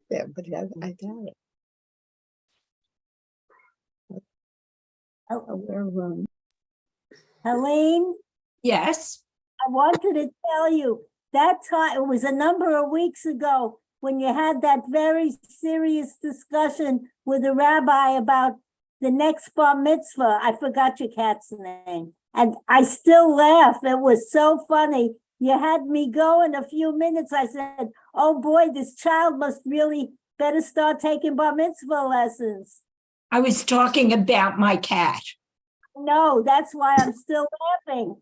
there, but I got it. Helene, Yes. I wanted to tell you that time, it was a number of weeks ago when you had that very serious discussion with the rabbi about the next bar mitzvah. I forgot your cat's name. And I still laugh. It was so funny. You had me go in a few minutes. I said, oh boy, this child must really better start taking bar mitzvah lessons. I was talking about my cat. No, that's why I'm still laughing.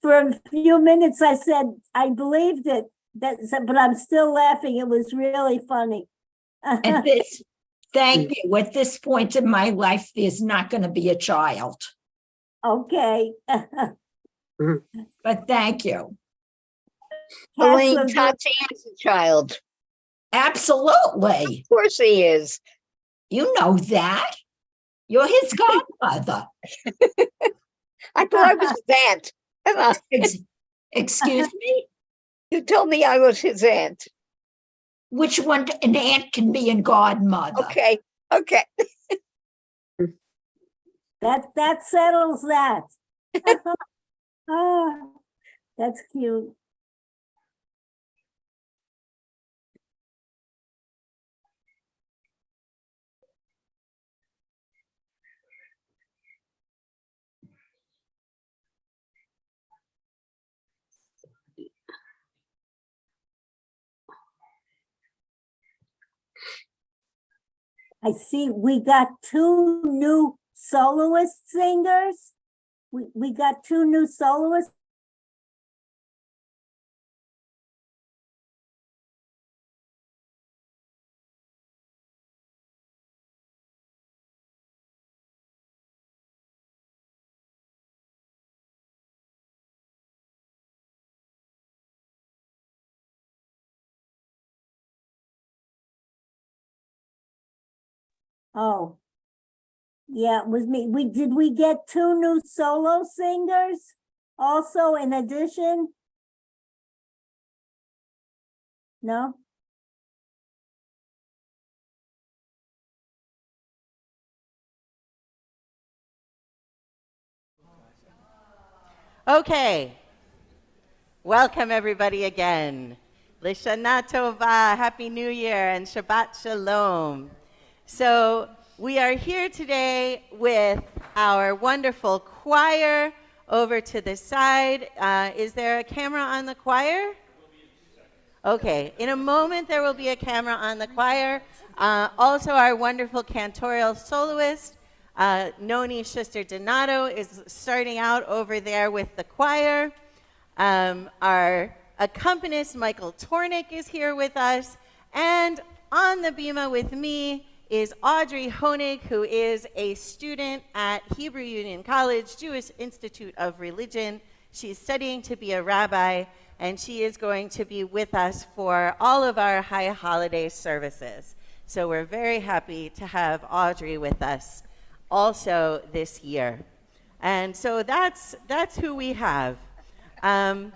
For a few minutes, I said I believed it, but I'm still laughing. It was really funny. Thank you. At this point in my life, there's not going to be a child. Okay. But thank you. Elaine, Tati is a child. Absolutely. Of course he is. You know that. You're his godmother. I thought I was his aunt. Excuse me? You told me I was his aunt. Which one? An aunt can be a godmother. Okay. That settles that. Oh, that's cute. I see we got two new soloist singers. We got two new soloists. Oh, yeah, it was me. Did we get two new solo singers also in addition? No? Okay. Welcome everybody again. L'Shana Tova, Happy New Year, and Shabbat Shalom. So we are here today with our wonderful choir over to the side. Is there a camera on the choir? Okay, in a moment there will be a camera on the choir. Also our wonderful cantorial soloist, Noni Schuster Donato, is starting out over there with the choir. Our accompanist, Michael Tornick, is here with us. And on the bima with me is Audrey Honig, who is a student at Hebrew Union College, Jewish Institute of Religion. She's studying to be a rabbi, and she is going to be with us for all of our high holiday services. So we're very happy to have Audrey with us also this year. And so that's who we have. We're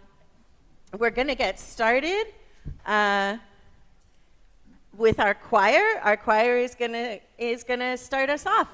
going to get started with our choir. Our choir is gonna start us off.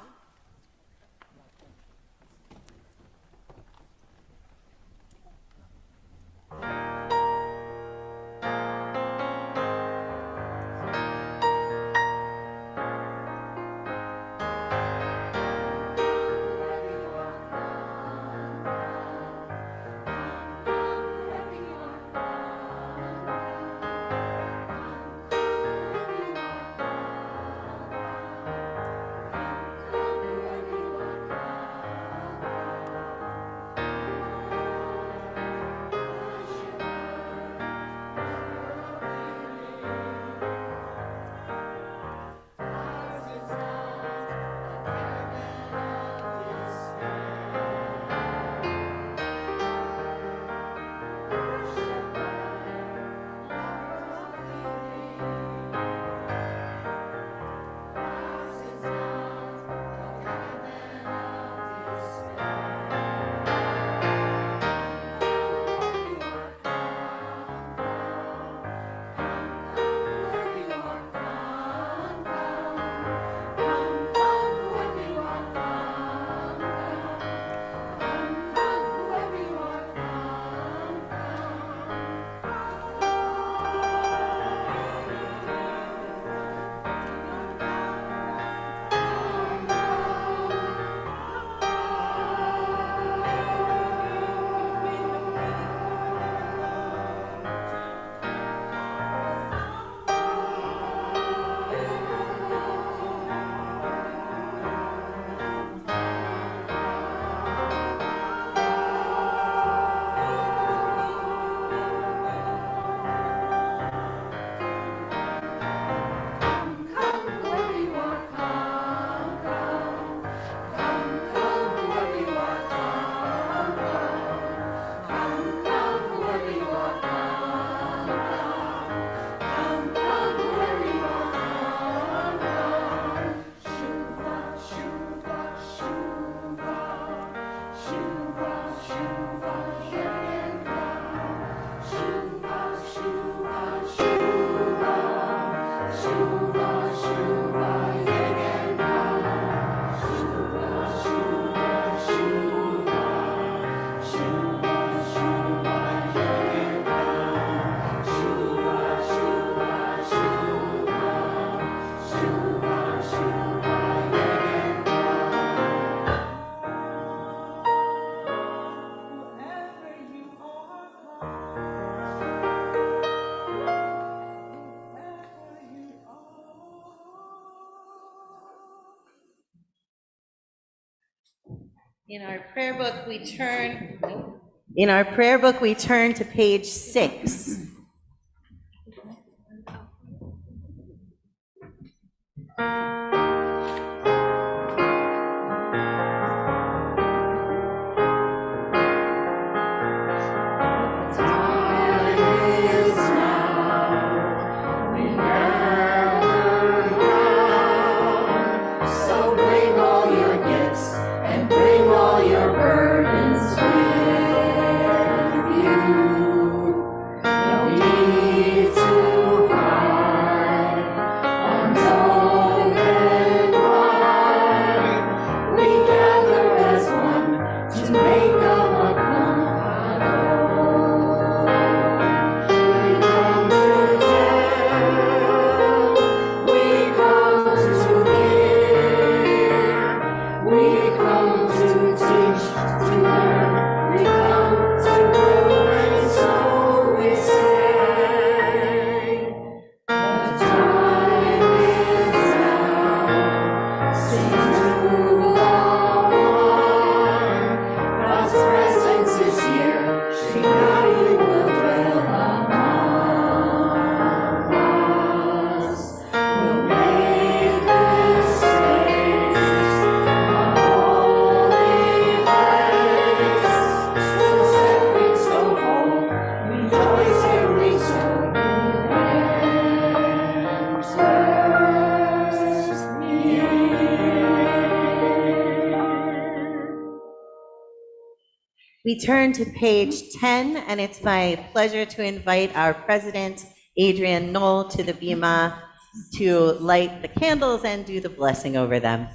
In our prayer book, we turn to page 6. We turn to page 10, and it's my pleasure to invite our president, Adrian Knoll, to the bima to light the candles and do the blessing over them.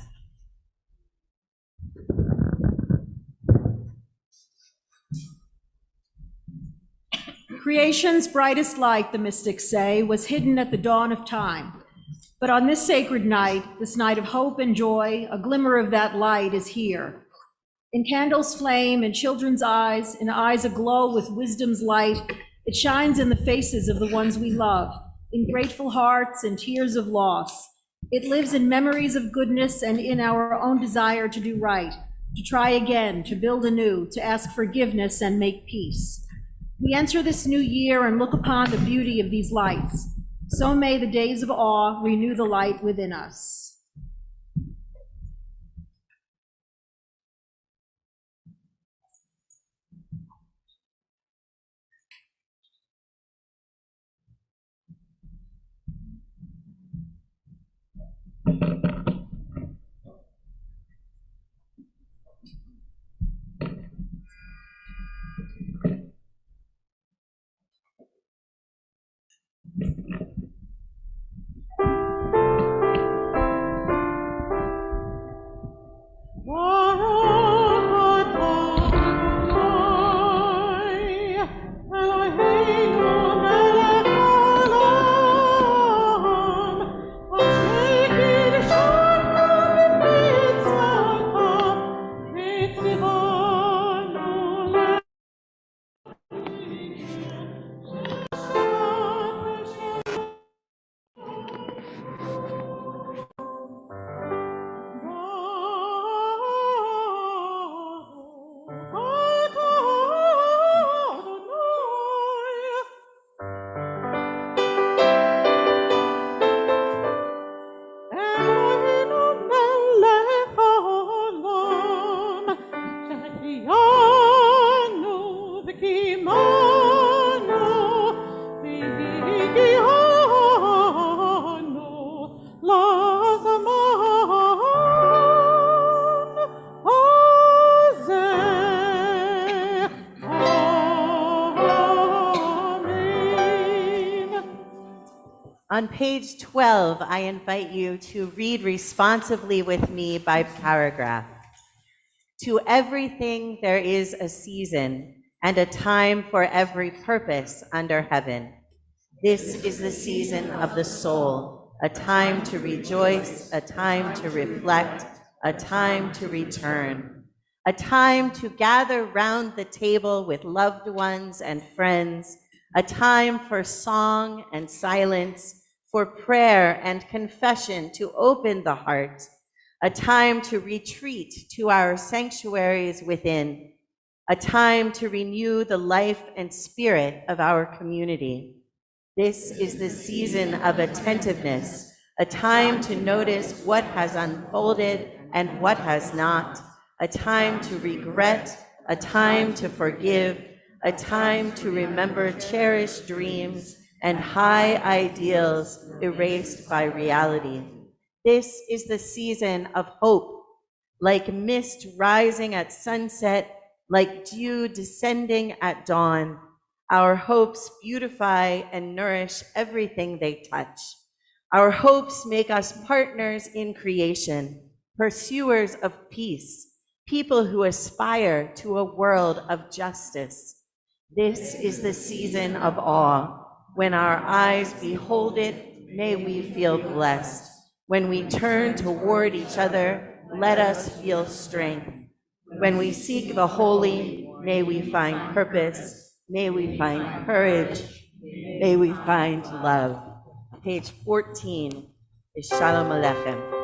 Creation's brightest light, the mystics say, was hidden at the dawn of time. But on this sacred night, this night of hope and joy, a glimmer of that light is here. In candles' flame, in children's eyes, in eyes aglow with wisdom's light, it shines in the faces of the ones we love, in grateful hearts and tears of loss. It lives in memories of goodness and in our own desire to do right, to try again, to build anew, to ask forgiveness and make peace. We enter this new year and look upon the beauty of these lights. So may the days of awe renew the light within us. On page 12, I invite you to read responsively with me by paragraph. To everything there is a season and a time for every purpose under heaven. This is the season of the soul, a time to rejoice, a time to reflect, a time to return, a time to gather round the table with loved ones and friends, a time for song and silence, for prayer and confession to open the heart, a time to retreat to our sanctuaries within, a time to renew the life and spirit of our community. This is the season of attentiveness, a time to notice what has unfolded and what has not, a time to regret, a time to forgive, a time to remember cherished dreams and high ideals erased by reality. This is the season of hope, like mist rising at sunset, like dew descending at dawn. Our hopes beautify and nourish everything they touch. Our hopes make us partners in creation, pursuers of peace, people who aspire to a world of justice. This is the season of awe. When our eyes behold it, may we feel blessed. When we turn toward each other, let us feel strength. When we seek the holy, may we find purpose. May we find courage. May we find love. Page 14 is Shalom Aleichem.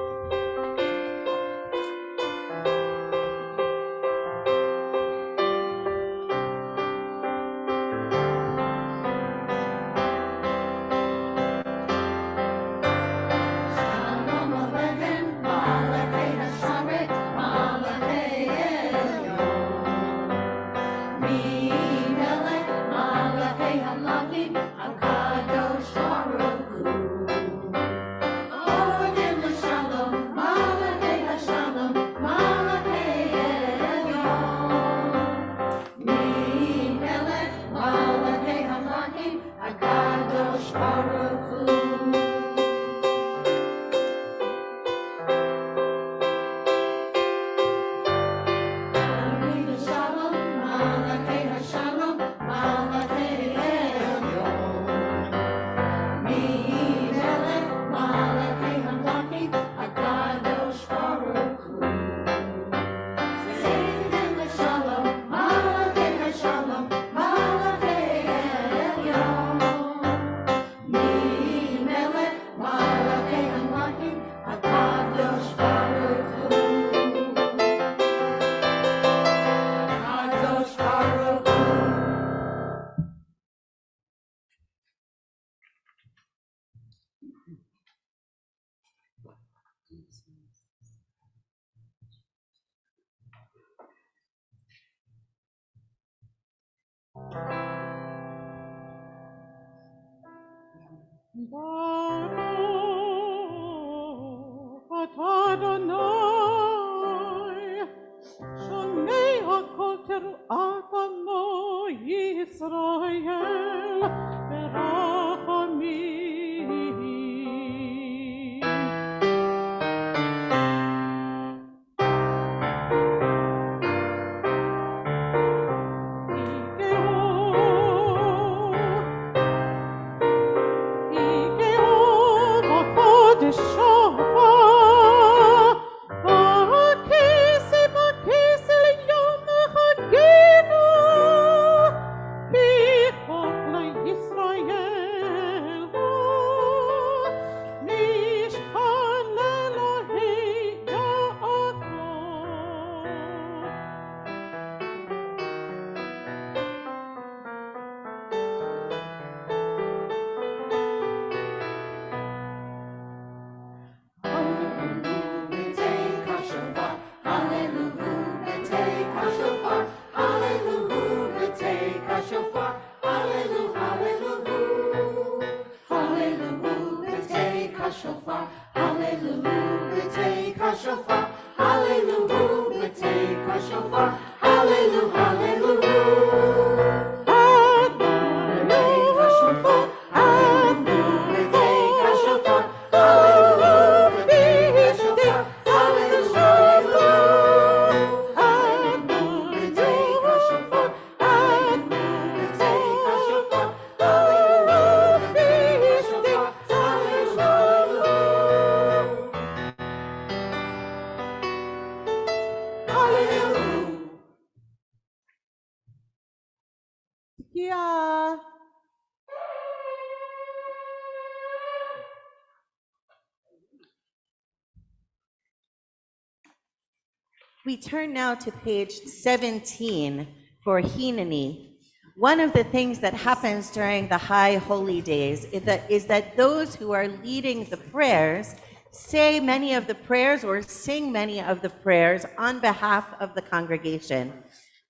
we turn now to page 17 for Hineni. One of the things that happens during the high holy days is that those who are leading the prayers say many of the prayers or sing many of the prayers on behalf of the congregation.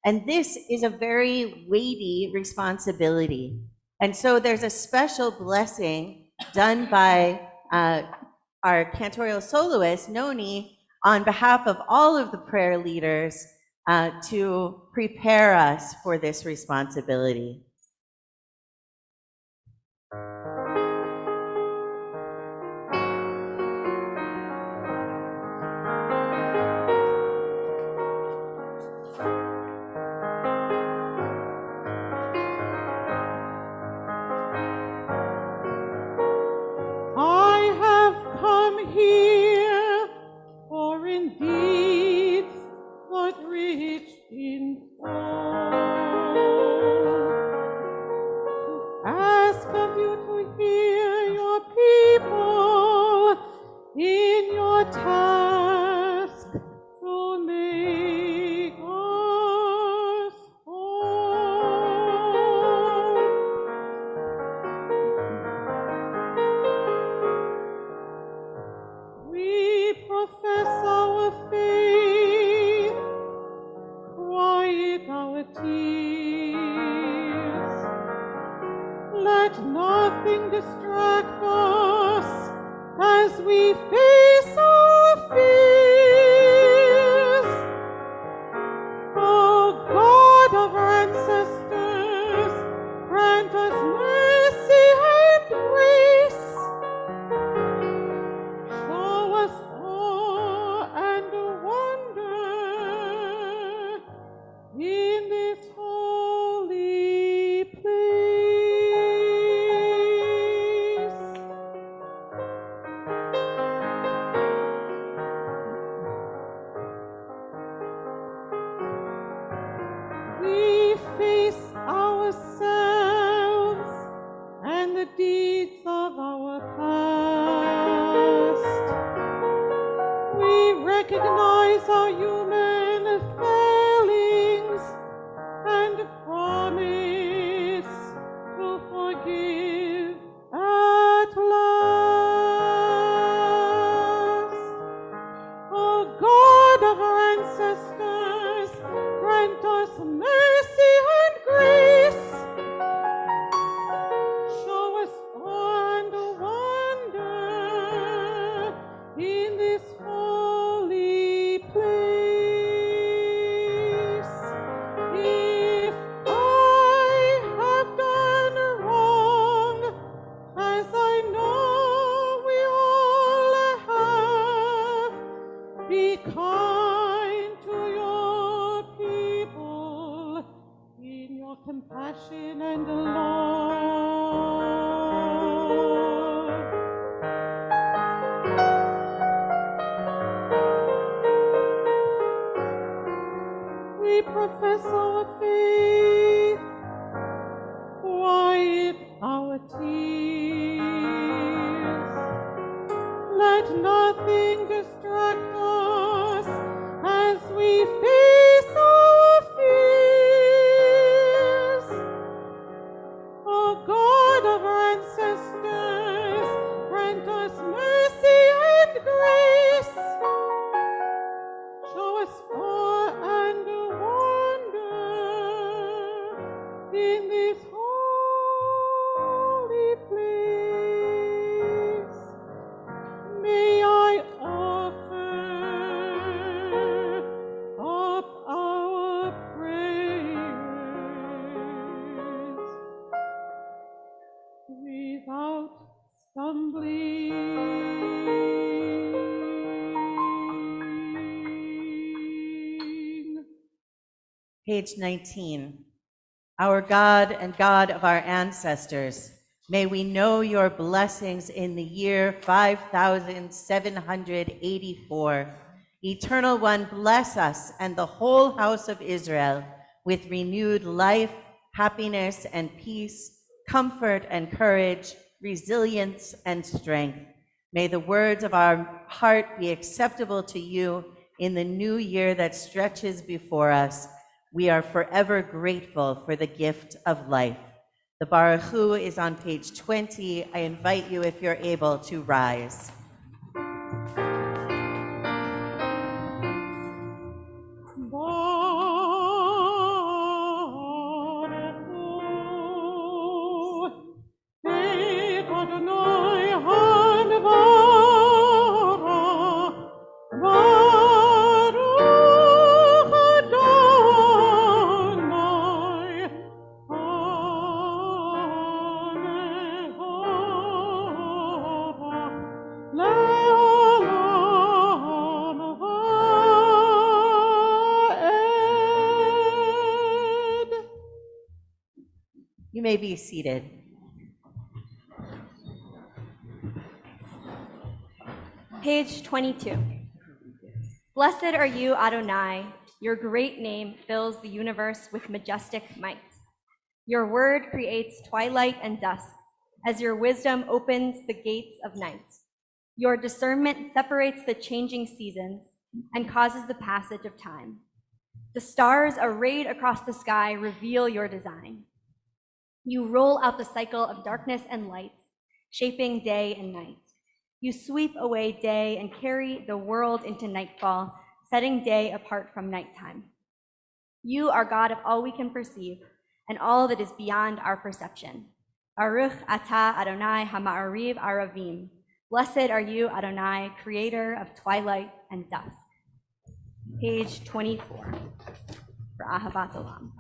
And this is a very weighty responsibility. And so there's a special blessing done by our cantorial soloist, Noni, on behalf of all of the prayer leaders to prepare us for this responsibility. I have come here, for indeed not rich in to ask of you to hear your people in your task to make us whole. We profess our faith, quiet our tears. Let nothing distract us as we face our fears. O God of our ancestors, grant us mercy and grace. Show us awe and wonder in this holy place. We face ourselves and the deeds of our past. We recognize our human failings and promise to forgive at last. O God of our ancestors, grant us mercy and grace. Show us awe and wonder in this holy place. If I have done wrong, as I know we all have, be kind to your people in your compassion and love. We profess our faith, quiet our tears. Let nothing distract us as we face our fears. O God of our ancestors, grant us mercy and grace. Show us awe and wonder in this holy place. May I offer up our prayers without stumbling. Page 19. Our God and God of our ancestors, may we know your blessings in the year 5784. Eternal One, bless us and the whole house of Israel with renewed life, happiness and peace, comfort and courage, resilience and strength. May the words of our heart be acceptable to you In the new year that stretches before us, we are forever grateful for the gift of life. The Baruch Hu is on page 20. I invite you, if you're able, to rise. You may be seated. Page 22. Blessed are you, Adonai. Your great name fills the universe with majestic might. Your word creates twilight and dusk, as your wisdom opens the gates of night. Your discernment separates the changing seasons and causes the passage of time. The stars arrayed across the sky reveal your design. You roll out the cycle of darkness and light, shaping day and night. You sweep away day and carry the world into nightfall, setting day apart from nighttime. You are God of all we can perceive and all that is beyond our perception. Baruch atah Adonai hama'ariv aravim. Blessed are you, Adonai, creator of twilight and dusk. Page 24 for Ahavat Olam.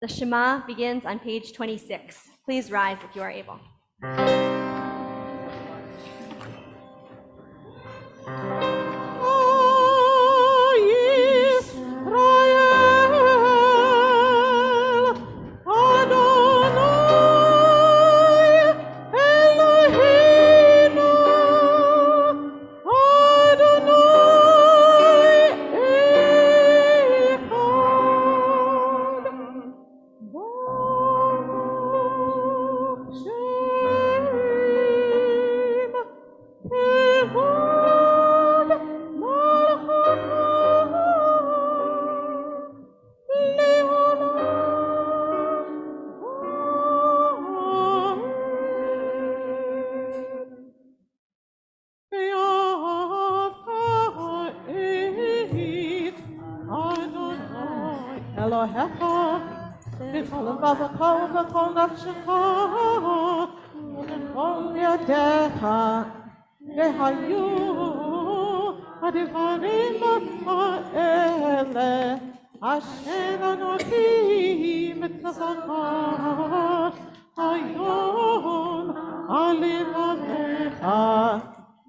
The Shema begins on page 26. Please rise if you are able.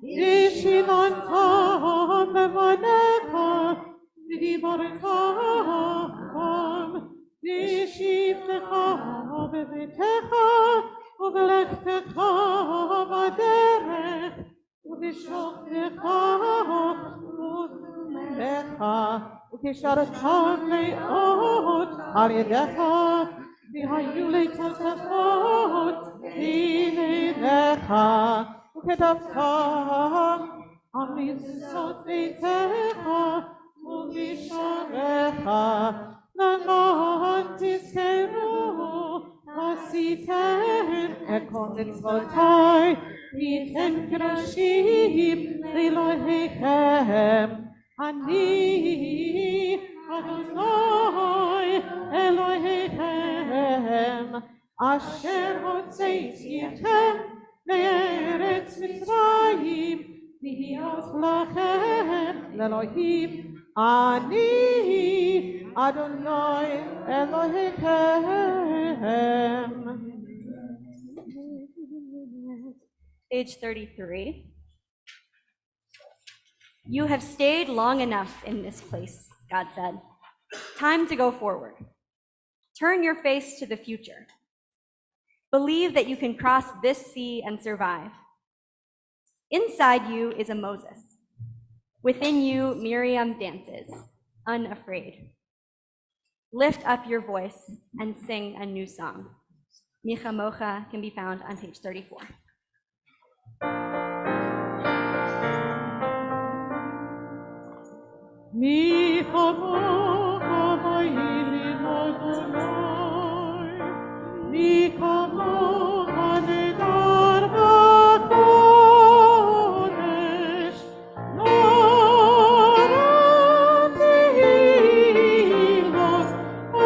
Ishivan levanecha, v'dibartam, v'shivtecha bebetecha, u'v'lechtecha b'derech, u'v'shochtecha u'v'lecha, u'kisharecha le'ot al yedecha, v'hayu le'tatafot v'neidecha, u'kedavta amizot beitecha, u'misharecha, למען תזכרו עשיתם את כל מצוותיי, והייתם קדושים לאלוהיכם. אני אדוני אלוהיכם, אשר הוצאתי אתכם מארץ מצרים, להיות לכם לאלוהים. אני אדוני אלוהיכם. Page 33. You have stayed long enough in this place, God said. Time to go forward. Turn your face to the future. Believe that you can cross this sea and survive. Inside you is a Moses. Within you, Miriam dances, unafraid. Lift up your voice and sing a new song. Micha Mocha can be found on page 34. Micha Mocha vayilim Adonai, Micha Mocha nedar v'kodesh, Nora tehilot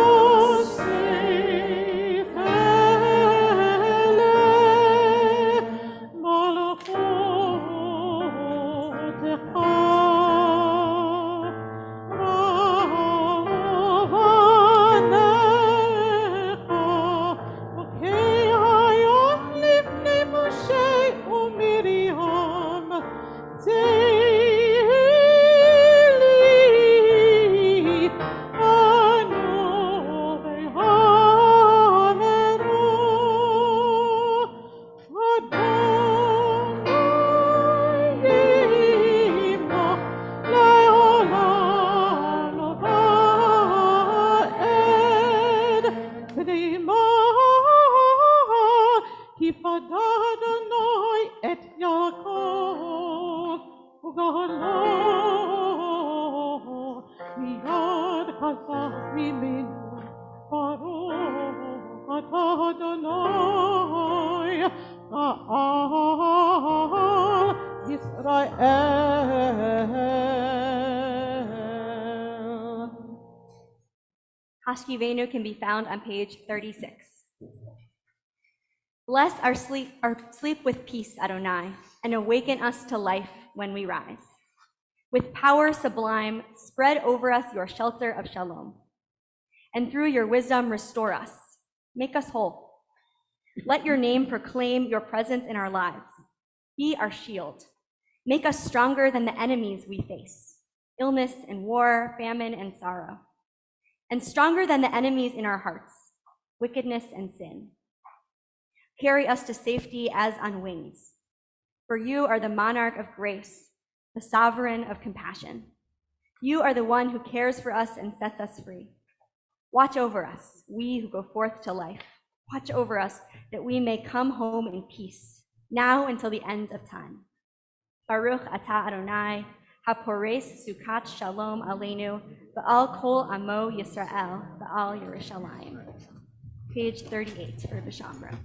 osef eleh, malchutecha. Hashkivenu can be found on page 36. Bless our sleep with peace, Adonai, and awaken us to life when we rise. With power sublime, spread over us your shelter of shalom. And through your wisdom, restore us. Make us whole. Let your name proclaim your presence in our lives. Be our shield. Make us stronger than the enemies we face, illness and war, famine and sorrow, and stronger than the enemies in our hearts, wickedness and sin. Carry us to safety as on wings, for you are the monarch of grace, the sovereign of compassion. You are the one who cares for us and sets us free. Watch over us, we who go forth to life. Watch over us that we may come home in peace, now until the end of time. Baruch atah Adonai, hapores sukat shalom aleinu, ba'al kol amo Yisrael, ba'al Yerushalayim. Page 38 for the Shamra.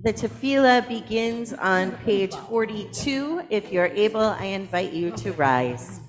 The tefillah begins on page 42. If you're able, I invite you to rise.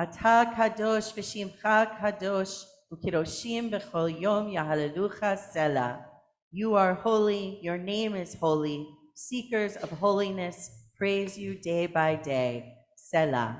Ata kadosh v'shimcha kadosh u'kiroshim b'chol yom yahalelucha Selah. You are holy, your name is holy. Seekers of holiness praise you day by day. Selah.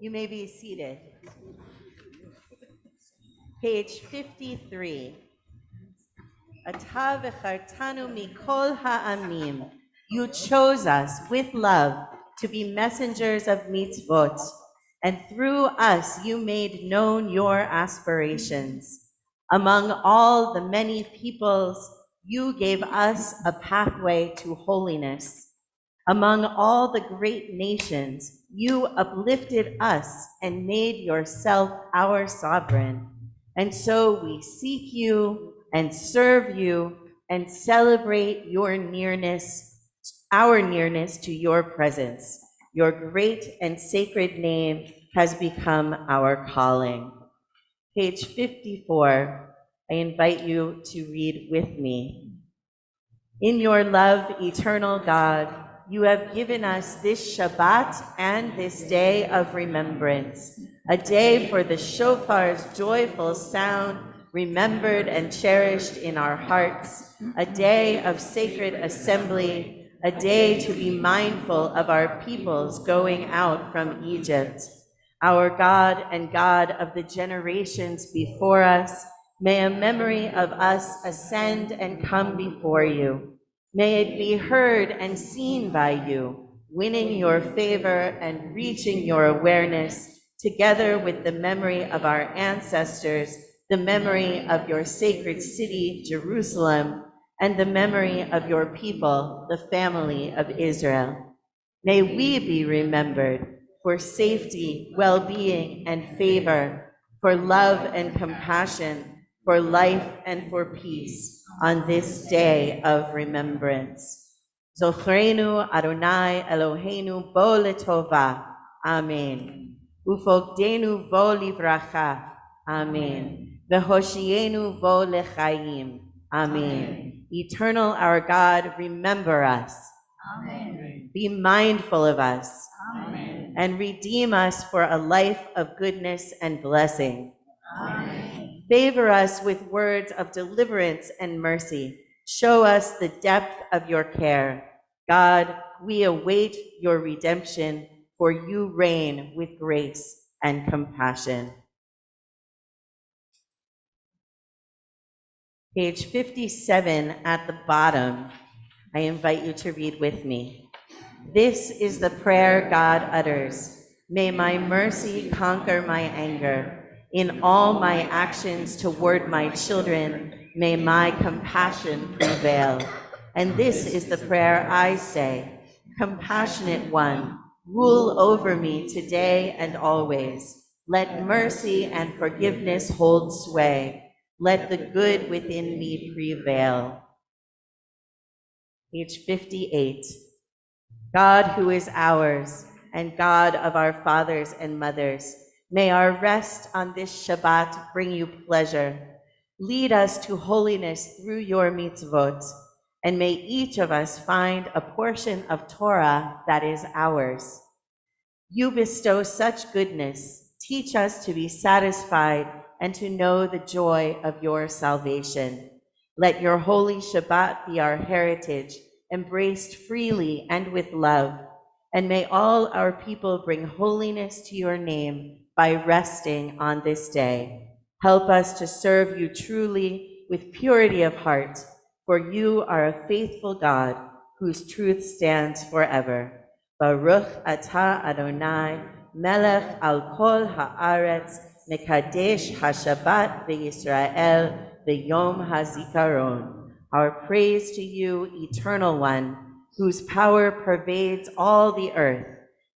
You may be seated. Page 53. Ata v'chartanu mikol ha'amim. You chose us with love to be messengers of mitzvot, and through us you made known your aspirations. Among all the many peoples, you gave us a pathway to holiness. Among all the great nations, you uplifted us and made yourself our sovereign. And so we seek you and serve you and celebrate your nearness, our nearness to your presence. Your great and sacred name has become our calling. Page 54, I invite you to read with me. In your love, eternal God, you have given us this Shabbat and this day of remembrance, a day for the shofar's joyful sound, remembered and cherished in our hearts, a day of sacred assembly, a day to be mindful of our peoples going out from Egypt. Our God and God of the generations before us, may a memory of us ascend and come before you. May it be heard and seen by you, winning your favor and reaching your awareness, together with the memory of our ancestors, the memory of your sacred city, Jerusalem, and the memory of your people, the family of Israel. May we be remembered for safety, well-being, and favor, for love and compassion, for life and for peace on this day of remembrance. Zochrenu Adonai Eloheinu bo letova. Amen. Ufogdenu bo livracha. Amen. Vehoshienu bo lechaim. Amen. Eternal our God, remember us. Amen. Be mindful of us. Amen. And redeem us for a life of goodness and blessing. Amen. Favor us with words of deliverance and mercy. Show us the depth of your care. God, we await your redemption, for you reign with grace and compassion. Page 57 at the bottom, I invite you to read with me. This is the prayer God utters. May my mercy conquer my anger. In all my actions toward my children, may my compassion prevail. And this is the prayer I say. Compassionate one, rule over me today and always. Let mercy and forgiveness hold sway. Let the good within me prevail. Page 58. God who is ours and God of our fathers and mothers, may our rest on this Shabbat bring you pleasure. Lead us to holiness through your mitzvot, and may each of us find a portion of Torah that is ours. You bestow such goodness. Teach us to be satisfied and to know the joy of your salvation. Let your holy Shabbat be our heritage, embraced freely and with love. And may all our people bring holiness to your name by resting on this day. Help us to serve you truly with purity of heart, for you are a faithful God whose truth stands forever. Baruch atah Adonai, melech al kol haaretz, mekadesh hashabat v'Yisrael v'yom hazikaron. Our praise to you, eternal one, whose power pervades all the earth.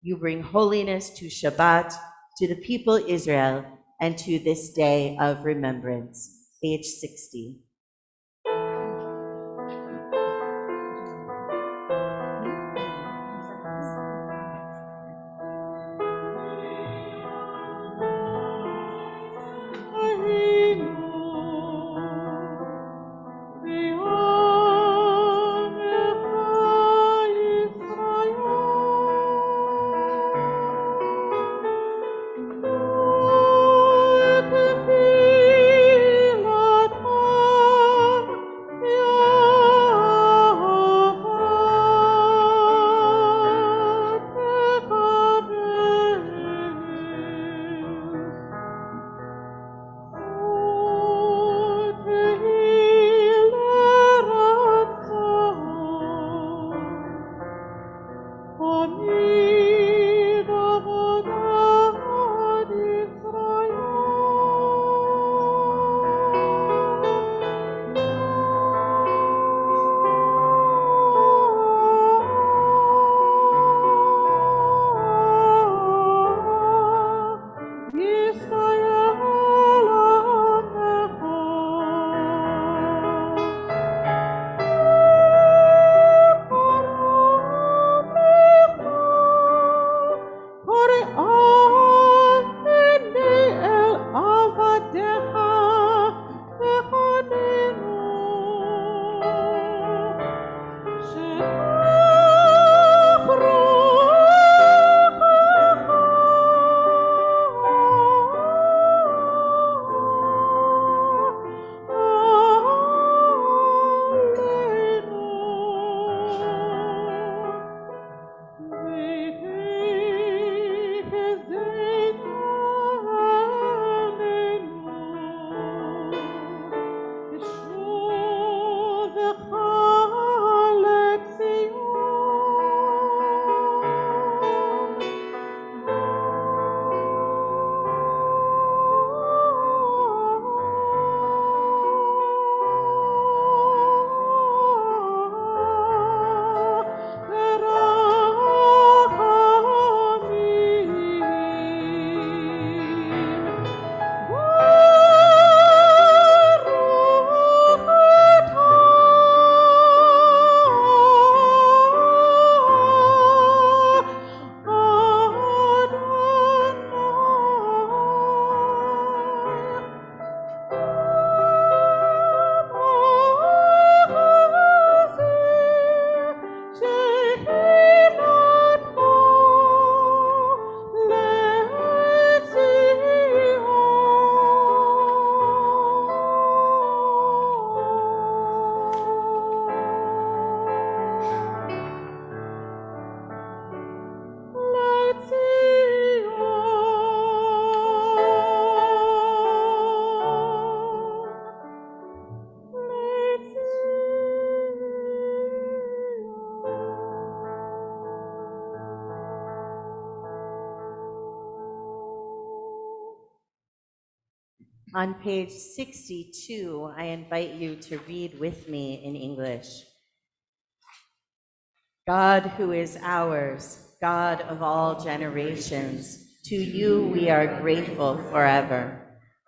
You bring holiness to Shabbat, to the people Israel, and to this day of remembrance. Page 60. Israel. On page 62, I invite you to read with me in English. God who is ours, God of all generations, to you we are grateful forever.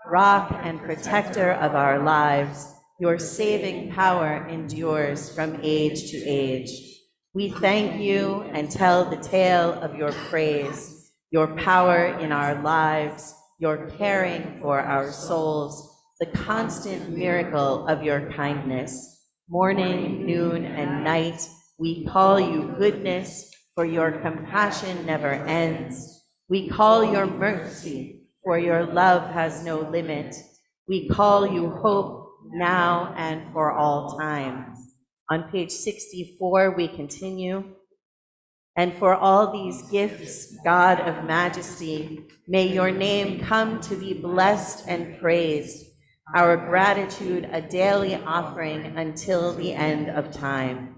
Rock and protector of our lives, your saving power endures from age to age. We thank you and tell the tale of your praise, your power in our lives, your caring for our souls, the constant miracle of your kindness. Morning, noon, and night, we call you goodness, for your compassion never ends. We call your mercy, for your love has no limit. We call you hope now and for all time. On page 64, we continue. And for all these gifts, God of majesty, may your name come to be blessed and praised. Our gratitude a daily offering until the end of time.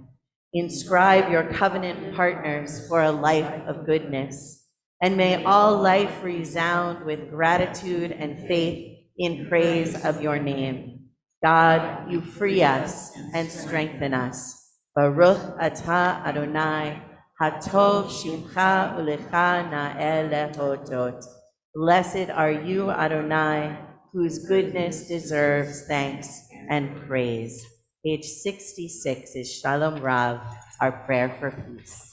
Inscribe your covenant partners for a life of goodness. And may all life resound with gratitude and faith in praise of your name. God, you free us and strengthen us. Baruch atah Adonai, hatov shimcha ulecha na'el lehodot. Blessed are you, Adonai, whose goodness deserves thanks and praise. Page 66 is Shalom Rav, our prayer for peace.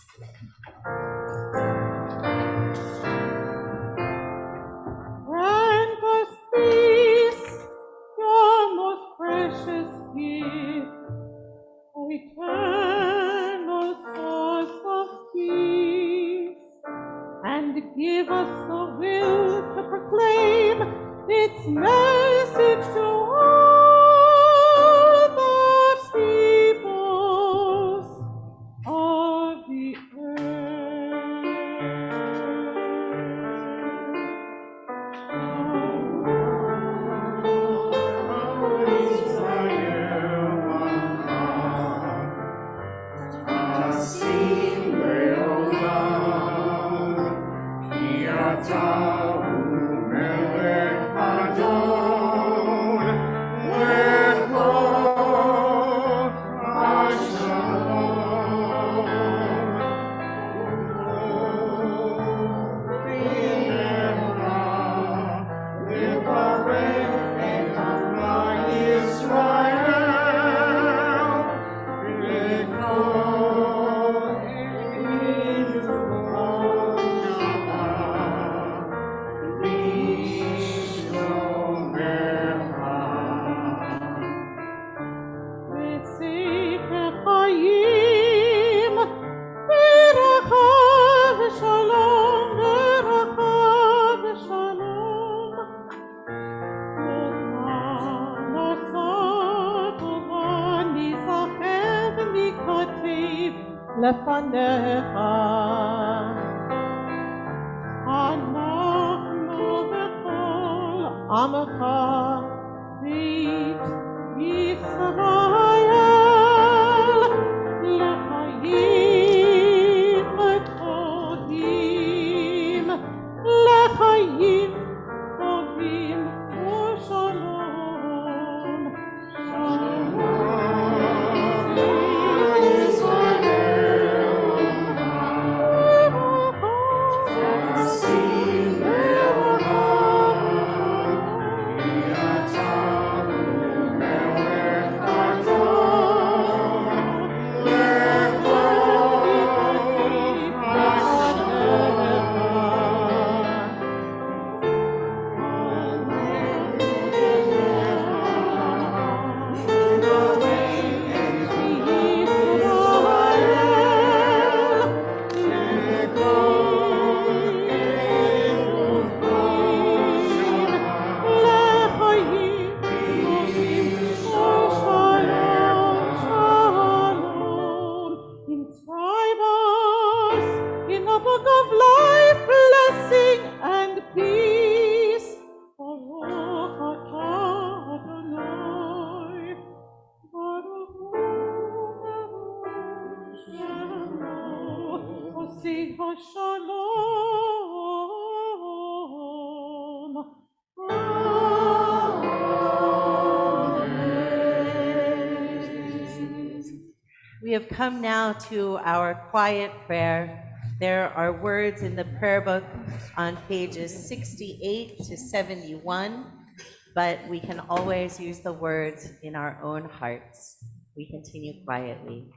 Grant us peace, your most precious gift, O eternal source of peace, and give us the will to proclaim its message to all the peoples of the לפניך. אנחנו וכל עמך בית ישראל לחיים טובים, לחיים טובים ושלום. Shalom. have come now to our quiet prayer. There are words in the prayer book on pages 68 to 71, but we can always use the words in our own hearts. We continue quietly.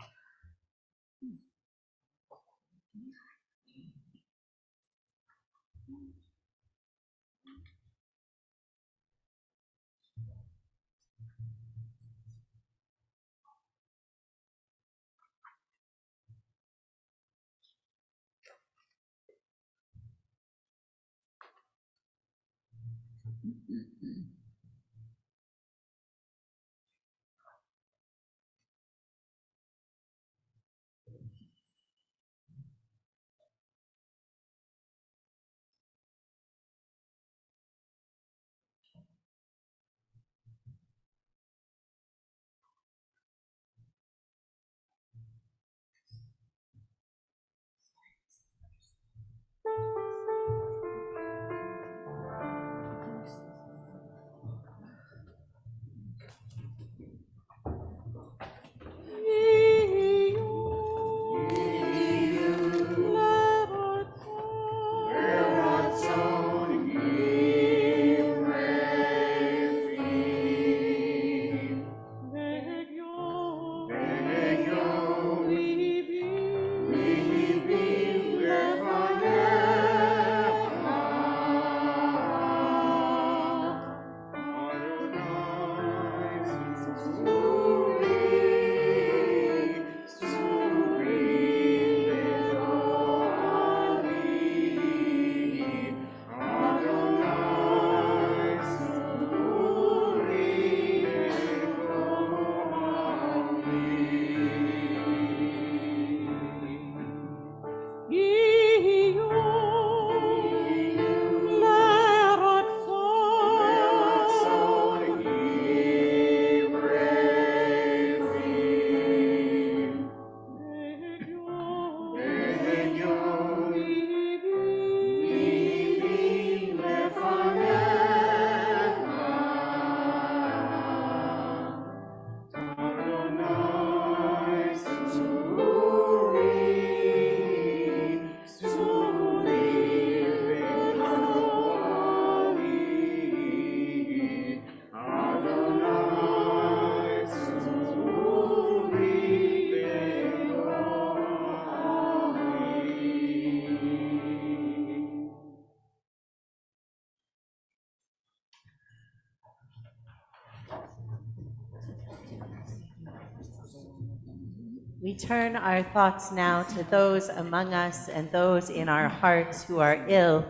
We turn our thoughts now to those among us and those in our hearts who are ill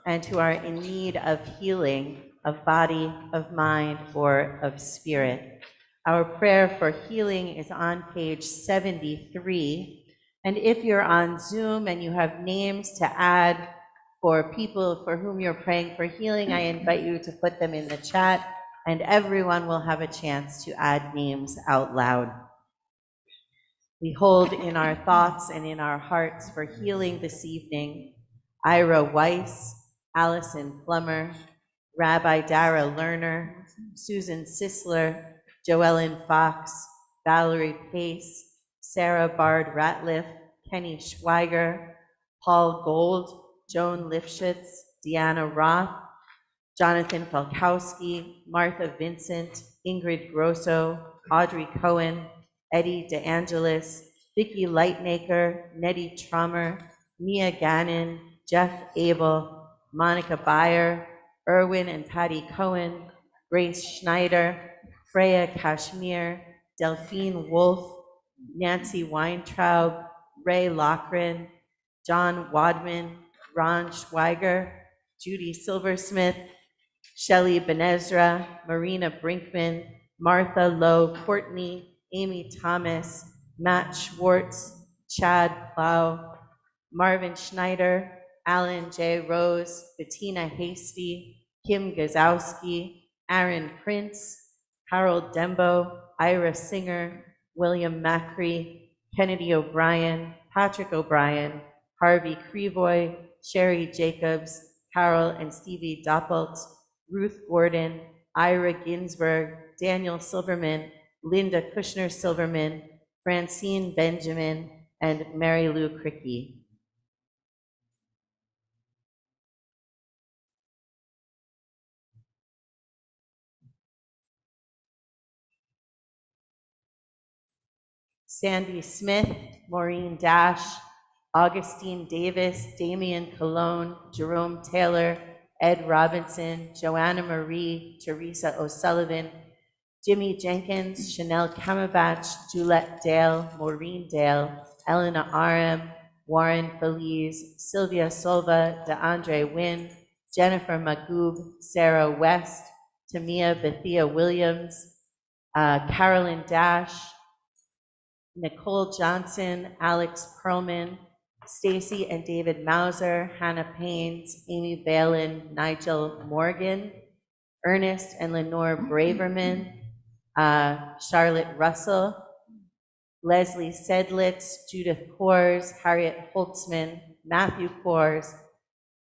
and who are in need of healing of body, of mind, or of spirit. Our prayer for healing is on page 73. And if you're on Zoom and you have names to add for people for whom you're praying for healing, I invite you to put them in the chat, and everyone will have a chance to add names out loud. We hold in our thoughts and in our hearts for healing this evening Ira Weiss, Allison Plummer, Rabbi Dara Lerner, Susan Sisler, Joellen Fox, Valerie Pace, Sarah Bard Ratliff, Kenny Schweiger, Paul Gold, Joan Lifshitz, Deanna Roth, Jonathan Falkowski, Martha Vincent, Ingrid Grosso, Audrey Cohen, Eddie DeAngelis, Vicki Lightmaker, Nettie Trummer, Mia Gannon, Jeff Abel, Monica Beyer, Erwin and Patty Cohen, Grace Schneider, Freya Kashmir, Delphine Wolf, Nancy Weintraub, Ray Lochran, John Wadman, Ron Schweiger, Judy Silversmith, Shelley Benezra, Marina Brinkman, Martha Lowe Courtney, Amy Thomas, Matt Schwartz, Chad Plow, Marvin Schneider, Alan J. Rose, Bettina Hasty, Kim Gazowski, Aaron Prince, Harold Dembo, Ira Singer, William Macri, Kennedy O'Brien, Patrick O'Brien, Harvey Crevoy, Sherry Jacobs, Carol and Stevie Doppelt, Ruth Gordon, Ira Ginsberg, Daniel Silverman, Linda Kushner Silverman, Francine Benjamin, and Mary Lou Cricky. Sandy Smith, Maureen Dash, Augustine Davis, Damian Colon, Jerome Taylor, Ed Robinson, Joanna Marie, Teresa O'Sullivan, Jimmy Jenkins, Chanel Kamabach, Juliette Dale, Maureen Dale, Elena Aram, Warren Feliz, Sylvia Solva, DeAndre Wynn, Jennifer Magoob, Sarah West, Tamia Bethia Williams, Carolyn Dash, Nicole Johnson, Alex Perlman, Stacy and David Mauser, Hannah Paines, Amy Balin, Nigel Morgan, Ernest and Lenore Braverman, Charlotte Russell, Leslie Sedlitz, Judith Kors, Harriet Holtzman, Matthew Kors,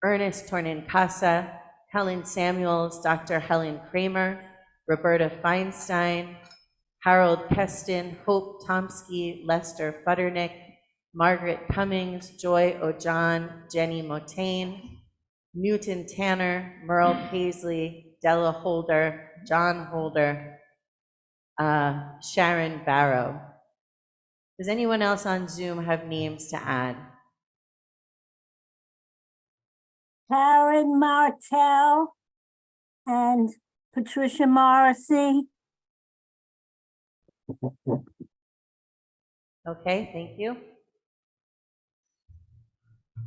Ernest Tornincasa, Helen Samuels, Dr. Helen Kramer, Roberta Feinstein, Harold Keston, Hope Tomsky, Lester Futternick, Margaret Cummings, Joy O'John, Jenny Motain, Newton Tanner, Merle Paisley, Della Holder, John Holder, Sharon Barrow. Does anyone else on Zoom have names to add? Karen Martell and Patricia Morrissey. Okay, thank you.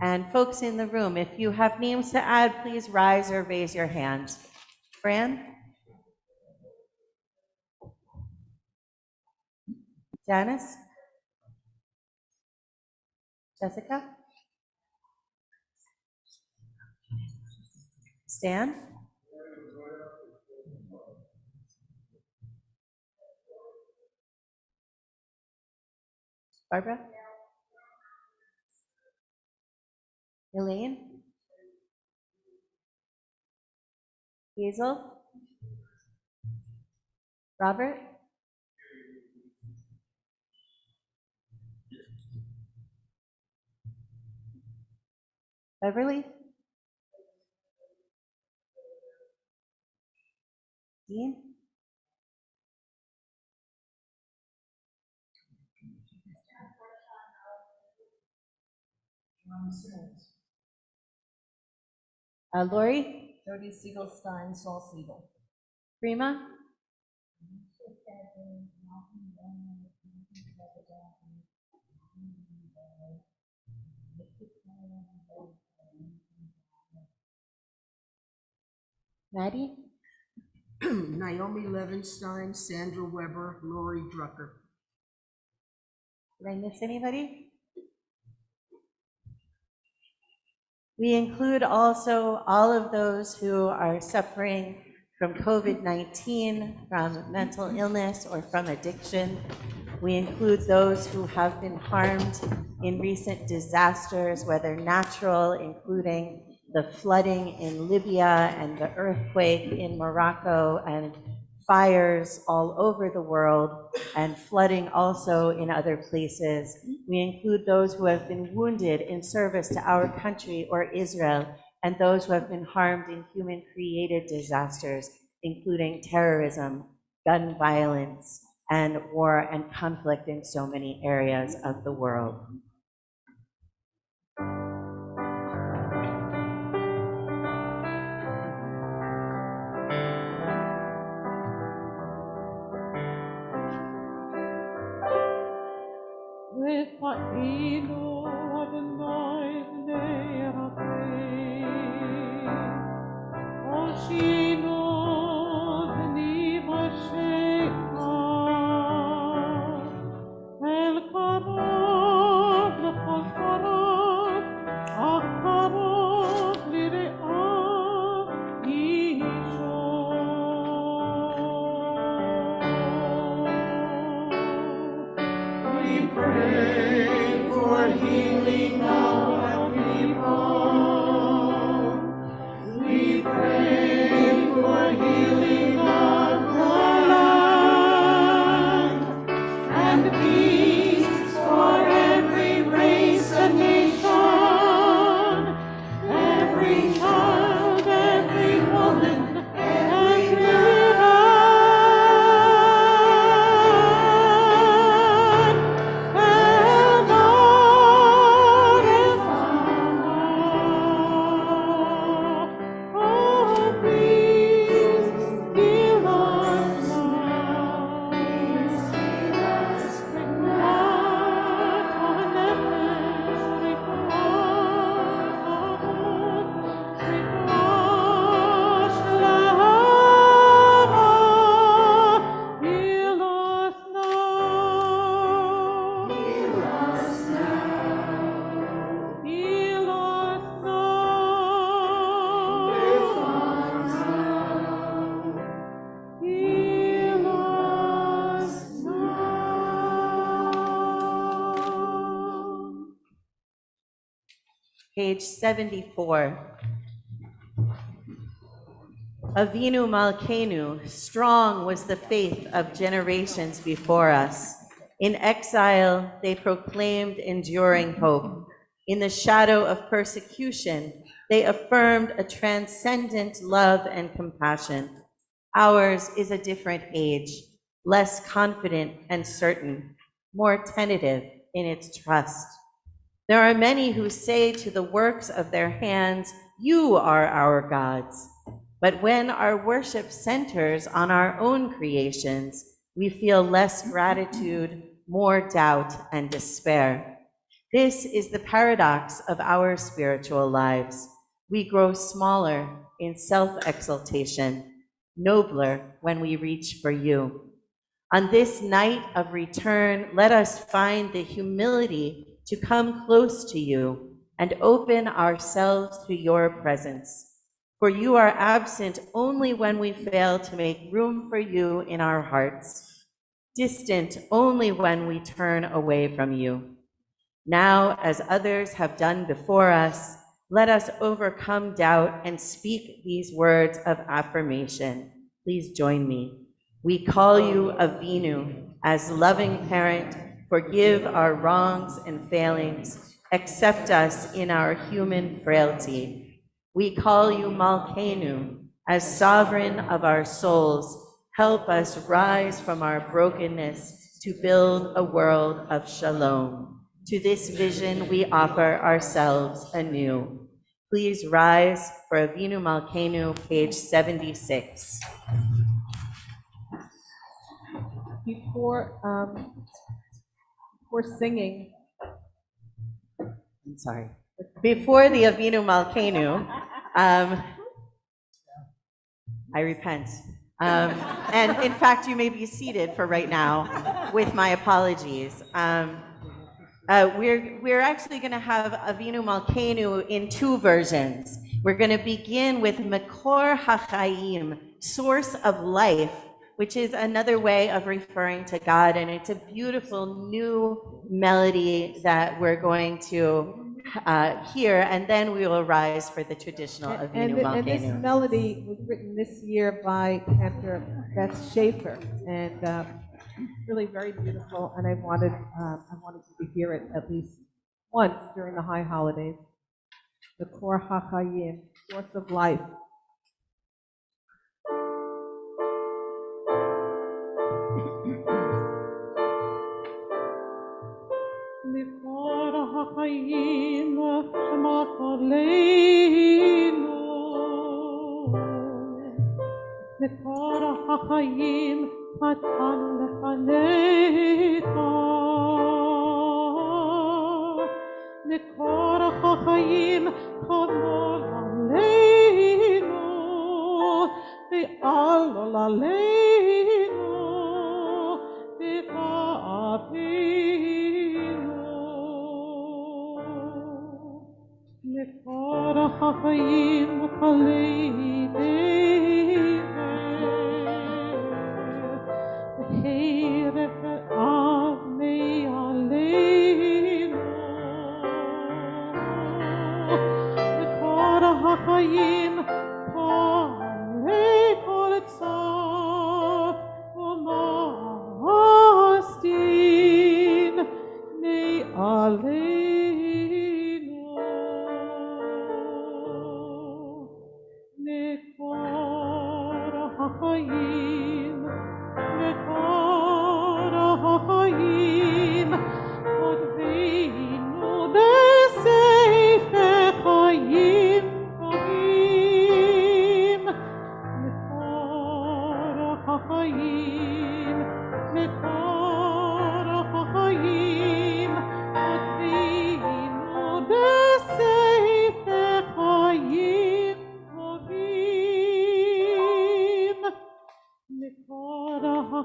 And folks in the room, if you have names to add, please rise or raise your hand. Fran? Janice? Jessica? Stan? Barbara? Elaine? Hazel? Robert? Beverly? Dean? Lori? Jody Siegelstein, Saul Siegel. Prima? Maddie? Naomi Levenstein, Sandra Weber, Lori Drucker. Did I miss anybody? We include also all of those who are suffering from COVID-19, from mental illness, or from addiction. We include those who have been harmed in recent disasters, whether natural, including the flooding in Libya and the earthquake in Morocco and fires all over the world, and flooding also in other places. We include those who have been wounded in service to our country or Israel, and those who have been harmed in human-created disasters, including terrorism, gun violence, and war and conflict in so many areas of the world. We pray every child, every woman, every man, and all is oh, please heal us now. Page 74. Avinu Malkeinu, strong was the faith of generations before us. In exile, they proclaimed enduring hope. In the shadow of persecution, they affirmed a transcendent love and compassion. Ours is a different age, less confident and certain, more tentative in its trust. There are many who say to the works of their hands, "You are our gods." But when our worship centers on our own creations, we feel less gratitude, more doubt, and despair. This is the paradox of our spiritual lives. We grow smaller in self-exaltation, nobler when we reach for you. On this night of return, let us find the humility to come close to you and open ourselves to your presence. For you are absent only when we fail to make room for you in our hearts, distant only when we turn away from you. Now, as others have done before us, let us overcome doubt and speak these words of affirmation. Please join me. We call you Avinu, as loving parent. Forgive our wrongs and failings. Accept us in our human frailty. We call you Malkeinu, as sovereign of our souls. Help us rise from our brokenness to build a world of shalom. To this vision, we offer ourselves anew. Please rise for Avinu Malkeinu, page 76. Before singing, I'm sorry. Before the Avinu Malkeinu, I repent. And in fact, you may be seated for right now with my apologies. We're actually going to have Avinu Malkeinu in two versions. We're going to begin with Mekor HaChaim, source of life, which is another way of referring to God, and it's a beautiful new melody that we're going to hear, and then we will rise for the traditional Avinu Malkeinu. and this melody was written this year by Cantor Beth Schaefer, and really very beautiful. And I wanted you to hear it at least once during the high holidays. The Kor HaChayim, source of life. Mikor HaChayim Shema Koleinu, Mikor HaChayim Matan Lechanecha, Mikor HaChayim Chamol Aleinu, Ve'alol Aleinu, Ve'avinu. Mikor HaChayim Kalei De'erev Ve'av Me'aleinu, Mikor HaChayim Kalei Kol Tzar U'Mastin Me'aleinu.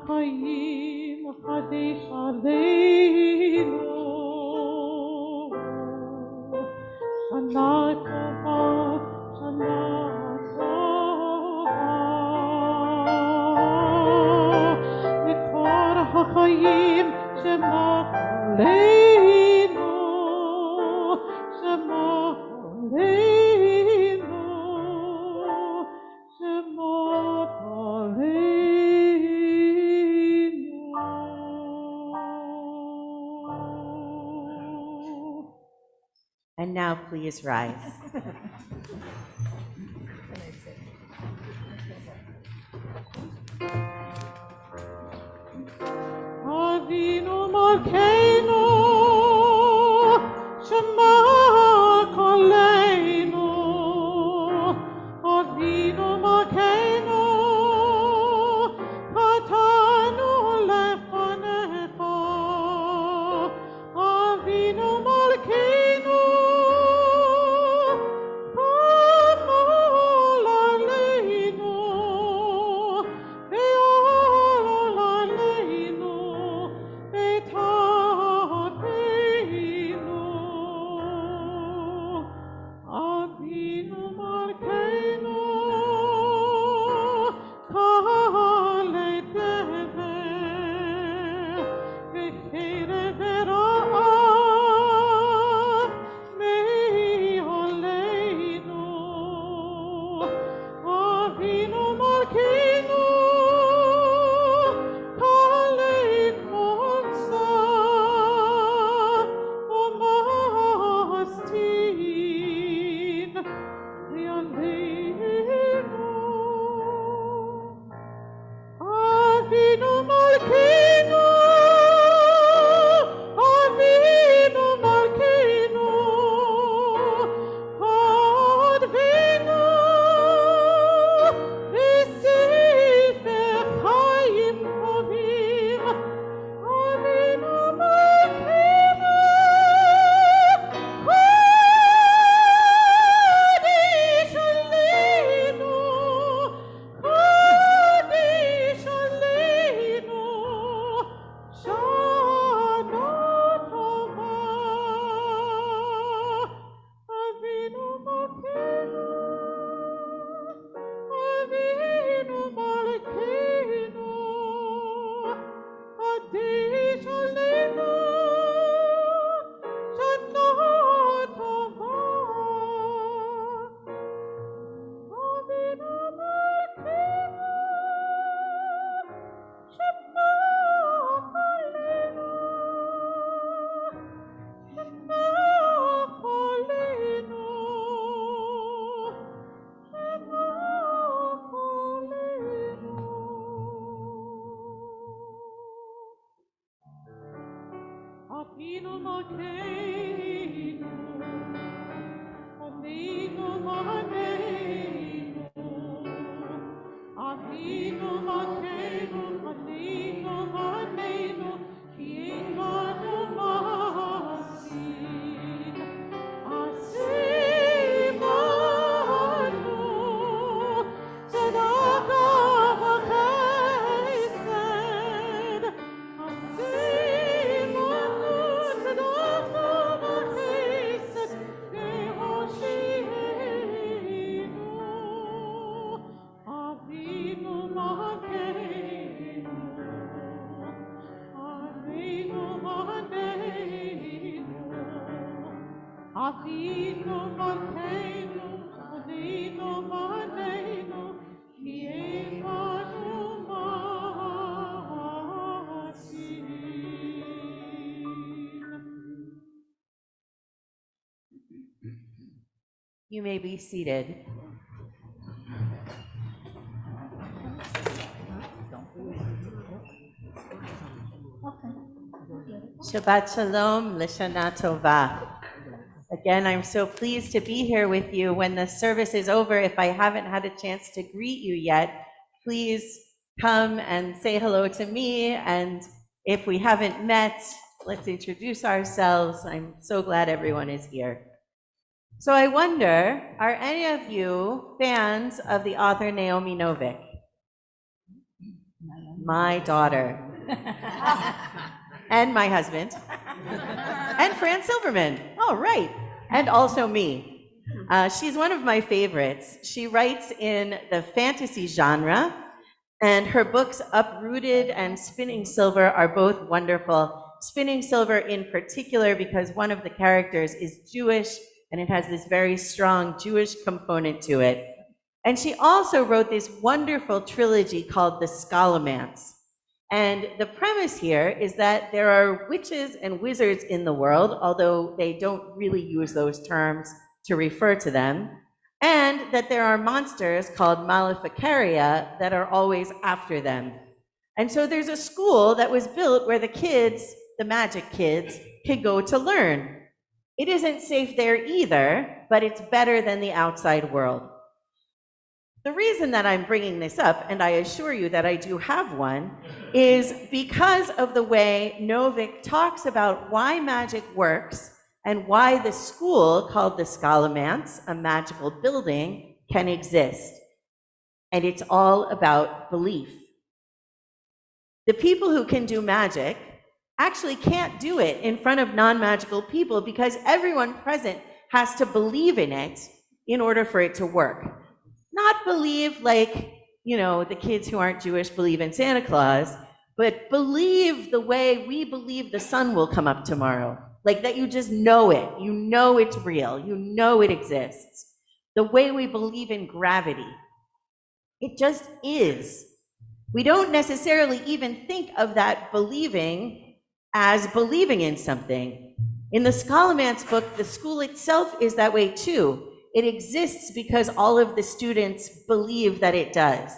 החיים חדש עלינו. שנה טובה, שנה טובה. מקור החיים שמח עלינו, שמח עלינו, שמח עלינו. And now please rise. אבינו מלכנו, שמע קולנו. אבינו מלכנו, חטאנו לפניך. אבינו מלכנו, חמול עלינו, ועול עלינו, ותעתנו. אבינו מלכנו, קהלי דבר, וחרב ורעב מעלינו. אבינו מלכנו, קהלי קבוצה ומסטין מעלינו. אבינו מלכנו, אבינו מלכנו, כתבנו בספר חיים טובים. אבינו מלכנו, קודש עלינו, קודש עלינו, שנה טובה. אבינו מלכנו, אבינו מלכנו, קודש עלינו, שנה טובה. אבינו מלכנו, שמע קולנו, שמע קולנו, שמע קולנו. אבינו מלכנו, אבינו מלכנו, אבינו מלכנו, אבינו מלכנו, כי אין לנו מעשים. עשים לנו צדקה וחסד. עשים לנו צדקה וחסד, והושיענו. אבינו מלכנו, אבינו מלכנו, אבינו מלכנו, אבינו מלכנו, כי אין לנו מעשים. You may be seated. Shabbat Shalom, Lishana Tova. Again, I'm so pleased to be here with you. When the service is over, if I haven't had a chance to greet you yet, please come and say hello to me. And if we haven't met, let's introduce ourselves. I'm so glad everyone is here. So I wonder, are any of you fans of the author Naomi Novik? my daughter, and my husband, and Fran Silverman. Oh, right. And also me. She's one of my favorites. She writes in the fantasy genre, and her books Uprooted and Spinning Silver are both wonderful. Spinning Silver in particular because one of the characters is Jewish, and it has this very strong Jewish component to it. And she also wrote this wonderful trilogy called The Scholomance. And the premise here is that there are witches and wizards in the world, although they don't really use those terms to refer to them, and that there are monsters called Maleficaria that are always after them. And so there's a school that was built where the kids, the magic kids, can go to learn. It isn't safe there either, but it's better than the outside world. The reason that I'm bringing this up, and I assure you that I do have one, is because of the way Novick talks about why magic works and why the school called the Scholomance, a magical building, can exist. And it's all about belief. The people who can do magic actually can't do it in front of non-magical people because everyone present has to believe in it in order for it to work. Not believe like, the kids who aren't Jewish believe in Santa Claus, but believe the way we believe the sun will come up tomorrow. Like that you just know it. You know it's real. You know it exists. The way we believe in gravity. It just is. We don't necessarily even think of that believing as believing in something. In the Scholomance book, the school itself is that way too. It exists because all of the students believe that it does.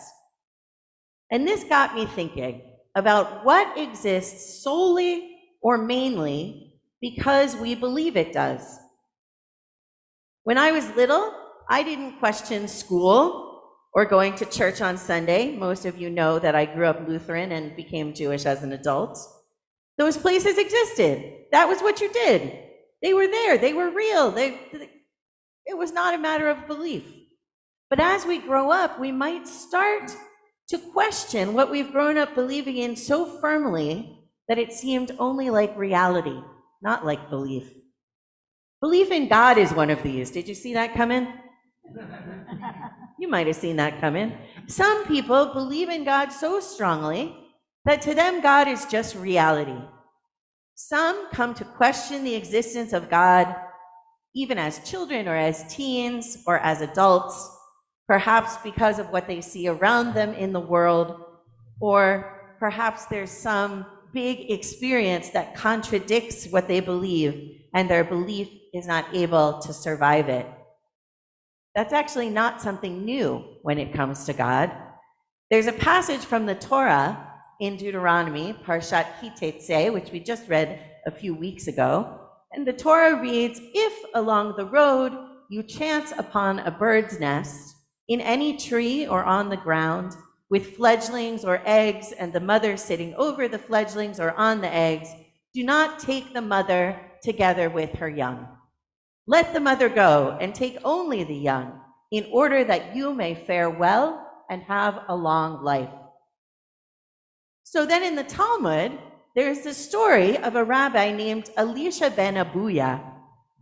And this got me thinking about what exists solely or mainly because we believe it does. When I was little, I didn't question school or going to church on Sunday. Most of you know that I grew up Lutheran and became Jewish as an adult. Those places existed. That was what you did. They were there. They were real. It was not a matter of belief. But as we grow up, we might start to question what we've grown up believing in so firmly that it seemed only like reality, not like belief. Belief in God is one of these. Did you see that coming? You might have seen that coming. Some people believe in God so strongly that to them God is just reality. Some come to question the existence of God even as children or as teens or as adults, perhaps because of what they see around them in the world, or perhaps there's some big experience that contradicts what they believe, and their belief is not able to survive it. That's actually not something new when it comes to God. There's a passage from the Torah in Deuteronomy, Parshat Ki-Teitzei, which we just read a few weeks ago. And the Torah reads, if along the road you chance upon a bird's nest, in any tree or on the ground, with fledglings or eggs, and the mother sitting over the fledglings or on the eggs, do not take the mother together with her young. Let the mother go and take only the young, in order that you may fare well and have a long life. So then in the Talmud, there's the story of a rabbi named Elisha ben Abuya,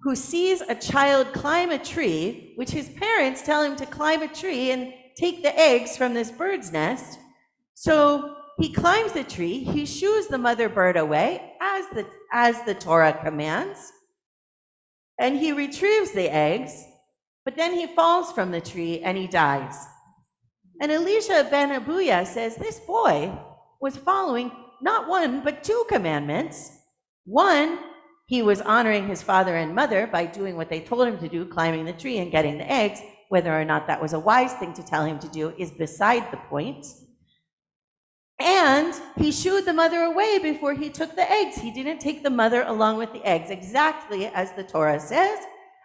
who sees a child climb a tree, which his parents tell him to climb a tree and take the eggs from this bird's nest. So he climbs the tree, he shoos the mother bird away, as the Torah commands, and he retrieves the eggs, but then he falls from the tree and he dies. And Elisha ben Abuya says this boy was following not one, but two commandments. One, he was honoring his father and mother by doing what they told him to do, climbing the tree and getting the eggs. Whether or not that was a wise thing to tell him to do is beside the point. And he shooed the mother away before he took the eggs. He didn't take the mother along with the eggs, exactly as the Torah says.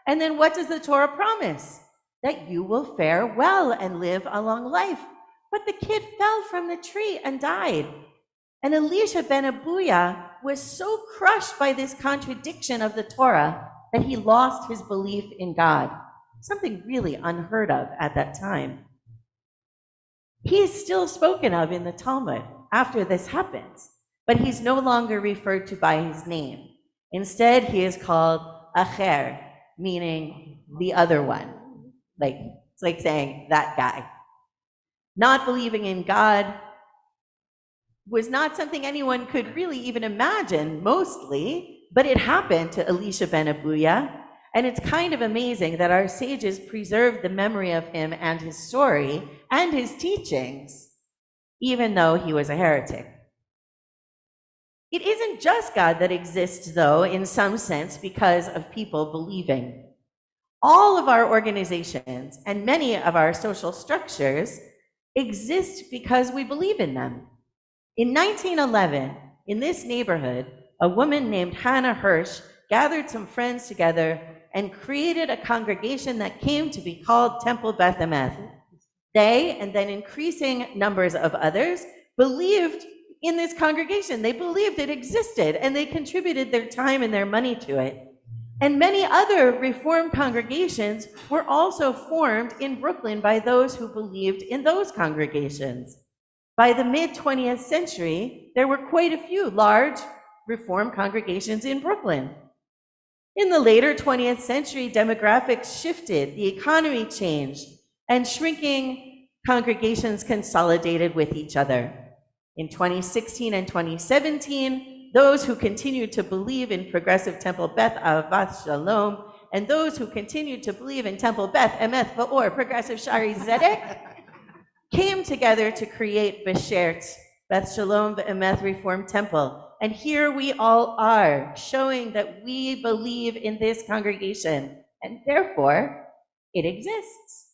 And then what does the Torah promise? That you will fare well and live a long life. But the kid fell from the tree and died. And Elisha ben Abuya was so crushed by this contradiction of the Torah that he lost his belief in God, something really unheard of at that time. He is still spoken of in the Talmud. after this happens, but he's no longer referred to by his name. Instead, he is called Acher, meaning the other one. It's like saying that guy. Not believing in God was not something anyone could really even imagine, mostly, but it happened to Elisha ben Abuya, and it's kind of amazing that our sages preserved the memory of him and his story and his teachings, even though he was a heretic. It isn't just God that exists, though, in some sense, because of people believing. All of our organizations and many of our social structures exist because we believe in them. In 1911, in this neighborhood, a woman named Hannah Hirsch gathered some friends together and created a congregation that came to be called Temple Beth Emeth. They, and then increasing numbers of others, believed in this congregation. They believed it existed, and they contributed their time and their money to it. And many other Reformed congregations were also formed in Brooklyn by those who believed in those congregations. By the mid-20th century, there were quite a few large Reformed congregations in Brooklyn. In the later 20th century, demographics shifted, the economy changed, and shrinking congregations consolidated with each other. In 2016 and 2017, those who continued to believe in Progressive Temple Beth Ahavat Shalom and those who continued to believe in Temple Beth Emeth Va'or Progressive Shari Zedek came together to create Beshert, Beth Shalom Emeth Reformed Temple. And here we all are, showing that we believe in this congregation, and therefore it exists.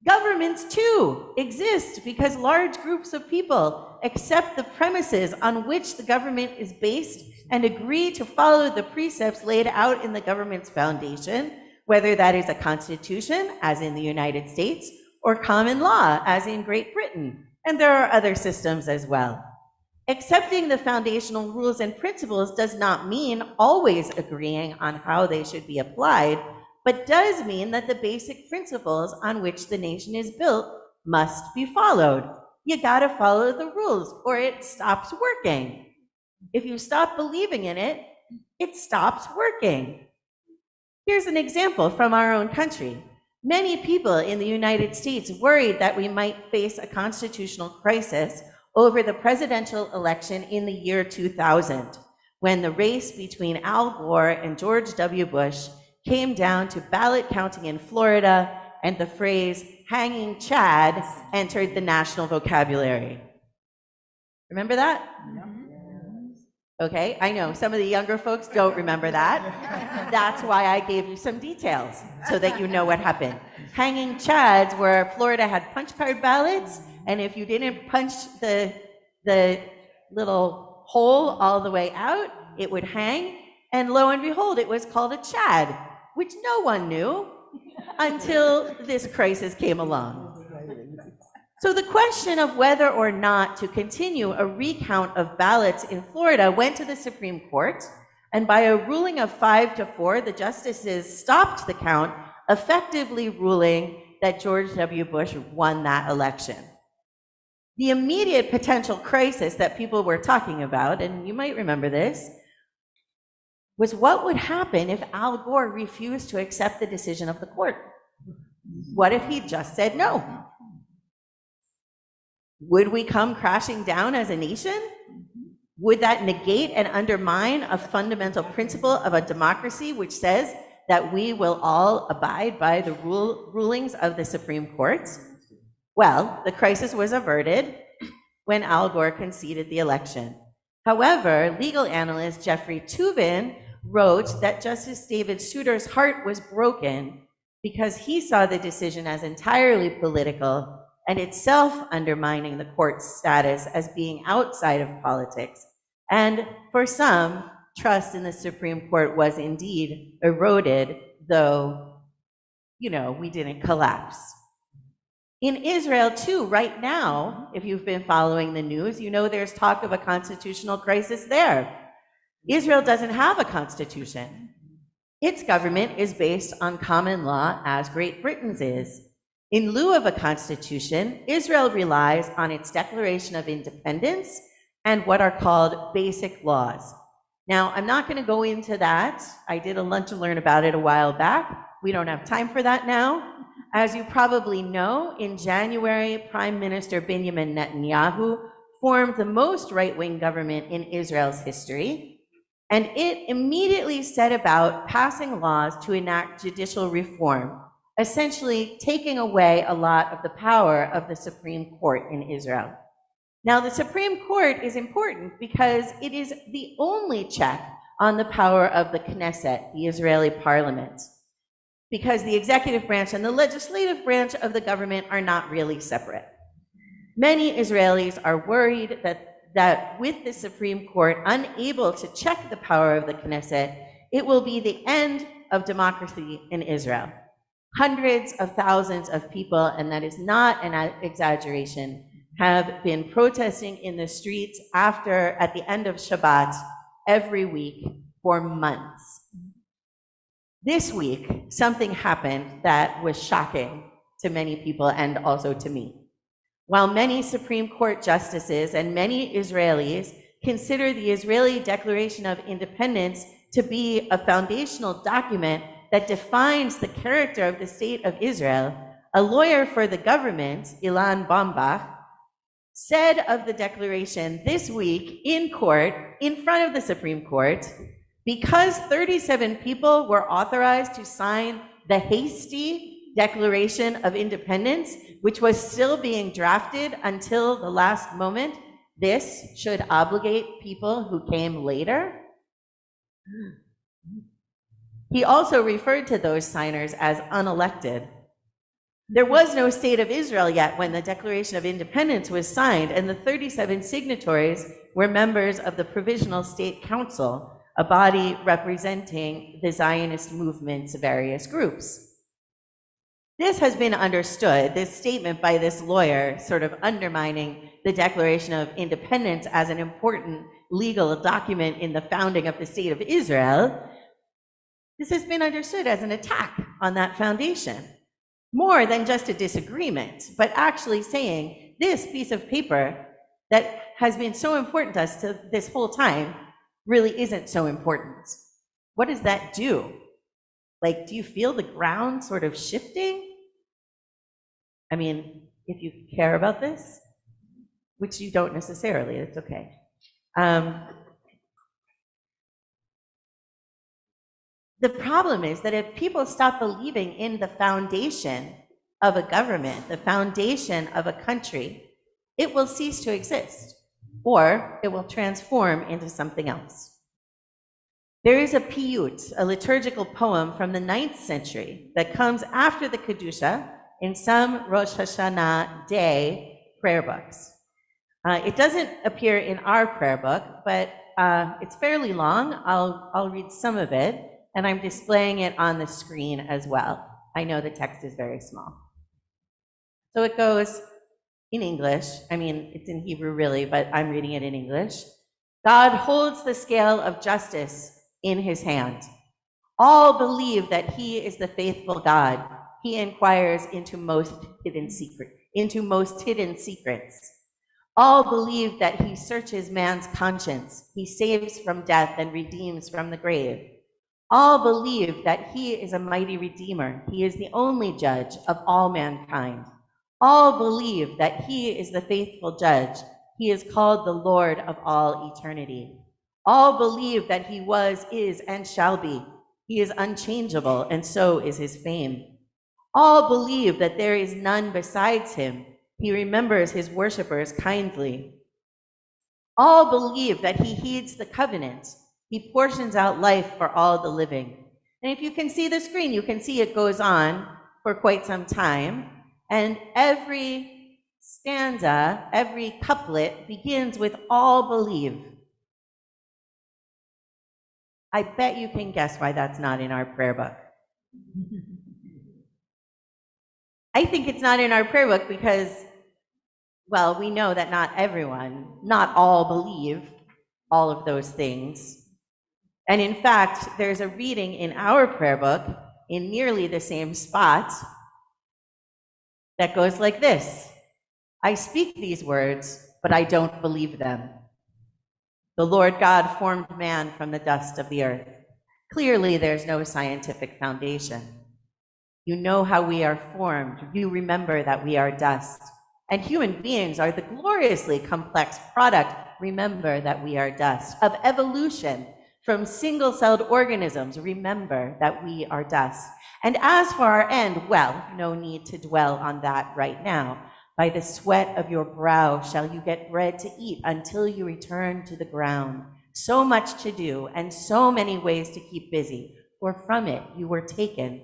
Governments, too, exist because large groups of people accept the premises on which the government is based and agree to follow the precepts laid out in the government's foundation, whether that is a constitution, as in the United States, or common law, as in Great Britain. And there are other systems as well. Accepting the foundational rules and principles does not mean always agreeing on how they should be applied, but does mean that the basic principles on which the nation is built must be followed. You gotta follow the rules or it stops working. If you stop believing in it, it stops working. Here's an example from our own country. Many people in the United States worried that we might face a constitutional crisis over the presidential election in the year 2000, when the race between Al Gore and George W. Bush came down to ballot counting in Florida, and the phrase hanging Chad entered the national vocabulary. Remember that? Okay, I know some of the younger folks don't remember that. That's why I gave you some details, so that you know what happened. Hanging Chads, where Florida had punch card ballots, and if you didn't punch the little hole all the way out, it would hang, and lo and behold, it was called a Chad, which no one knew until this crisis came along. So the question of whether or not to continue a recount of ballots in Florida went to the Supreme Court, and by a ruling of 5-4, the justices stopped the count, effectively ruling that George W. Bush won that election. The immediate potential crisis that people were talking about, and you might remember this, was what would happen if Al Gore refused to accept the decision of the court? What if he just said no? Would we come crashing down as a nation? Would that negate and undermine a fundamental principle of a democracy which says that we will all abide by the rulings of the Supreme Court? Well, the crisis was averted when Al Gore conceded the election. However, legal analyst Jeffrey Toobin wrote that Justice David Souter's heart was broken because he saw the decision as entirely political and itself undermining the court's status as being outside of politics. And for some, trust in the Supreme Court was indeed eroded, though, we didn't collapse. In Israel, too, right now, if you've been following the news, there's talk of a constitutional crisis there. Israel doesn't have a constitution. Its government is based on common law, as Great Britain's is. In lieu of a constitution, Israel relies on its Declaration of Independence and what are called basic laws. Now, I'm not going to go into that. I did a lunch and learn about it a while back. We don't have time for that now. As you probably know, in January, Prime Minister Benjamin Netanyahu formed the most right-wing government in Israel's history, and it immediately set about passing laws to enact judicial reform, essentially taking away a lot of the power of the Supreme Court in Israel. Now, the Supreme Court is important because it is the only check on the power of the Knesset, the Israeli parliament, because the executive branch and the legislative branch of the government are not really separate. Many Israelis are worried that with the Supreme Court unable to check the power of the Knesset, it will be the end of democracy in Israel. Hundreds of thousands of people, and that is not an exaggeration, have been protesting in the streets at the end of Shabbat every week for months. This week, something happened that was shocking to many people and also to me. While many Supreme Court justices and many Israelis consider the Israeli Declaration of Independence to be a foundational document that defines the character of the state of Israel, a lawyer for the government, Ilan Bambach, said of the declaration this week in court, in front of the Supreme Court, because 37 people were authorized to sign the hasty Declaration of Independence, which was still being drafted until the last moment, this should obligate people who came later. He also referred to those signers as unelected. There was no state of Israel yet when the Declaration of Independence was signed, and the 37 signatories were members of the Provisional State Council, a body representing the Zionist movement's various groups. This has been understood, this statement by this lawyer sort of undermining the Declaration of Independence as an important legal document in the founding of the state of Israel. This has been understood as an attack on that foundation. More than just a disagreement, but actually saying this piece of paper that has been so important to us this whole time really isn't so important. What does that do? Like, do you feel the ground sort of shifting? I mean, if you care about this, which you don't necessarily, it's okay. The problem is that if people stop believing in the foundation of a government, the foundation of a country, it will cease to exist, or it will transform into something else. There is a piyut, a liturgical poem from the 9th century that comes after the Kedusha in some Rosh Hashanah day prayer books. It doesn't appear in our prayer book, but it's fairly long. I'll read some of it. And I'm displaying it on the screen as well. I know the text is very small. So it goes in English. I mean, it's in Hebrew really, but I'm reading it in English. God holds the scale of justice in his hand. All believe that he is the faithful God. He inquires into most hidden secrets. All believe that he searches man's conscience. He saves from death and redeems from the grave. All believe that he is a mighty redeemer. He is the only judge of all mankind. All believe that he is the faithful judge. He is called the Lord of all eternity. All believe that he was, is, and shall be. He is unchangeable, and so is his fame. All believe that there is none besides him. He remembers his worshipers kindly. All believe that he heeds the covenant. He portions out life for all the living. And if you can see the screen, you can see it goes on for quite some time. And every stanza, every couplet begins with all believe. I bet you can guess why that's not in our prayer book. I think it's not in our prayer book because, well, we know that not everyone, not all believe all of those things. And in fact, there's a reading in our prayer book in nearly the same spot that goes like this: I speak these words, but I don't believe them. The Lord God formed man from the dust of the earth. Clearly, there's no scientific foundation. You know how we are formed. You remember that we are dust. And human beings are the gloriously complex product, remember that we are dust, of evolution from single-celled organisms, remember that we are dust. And as for our end, well, no need to dwell on that right now. By the sweat of your brow shall you get bread to eat until you return to the ground. So much to do and so many ways to keep busy, for from it you were taken.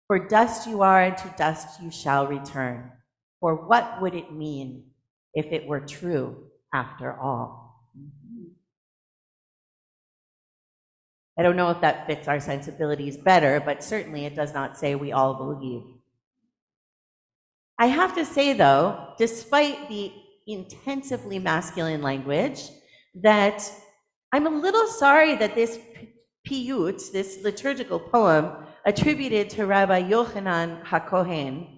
For dust you are, and to dust you shall return. For what would it mean if it were true after all? I don't know if that fits our sensibilities better, but certainly it does not say we all believe. I have to say, though, despite the intensively masculine language, that I'm a little sorry that this piyut, this liturgical poem, attributed to Rabbi Yochanan HaKohen,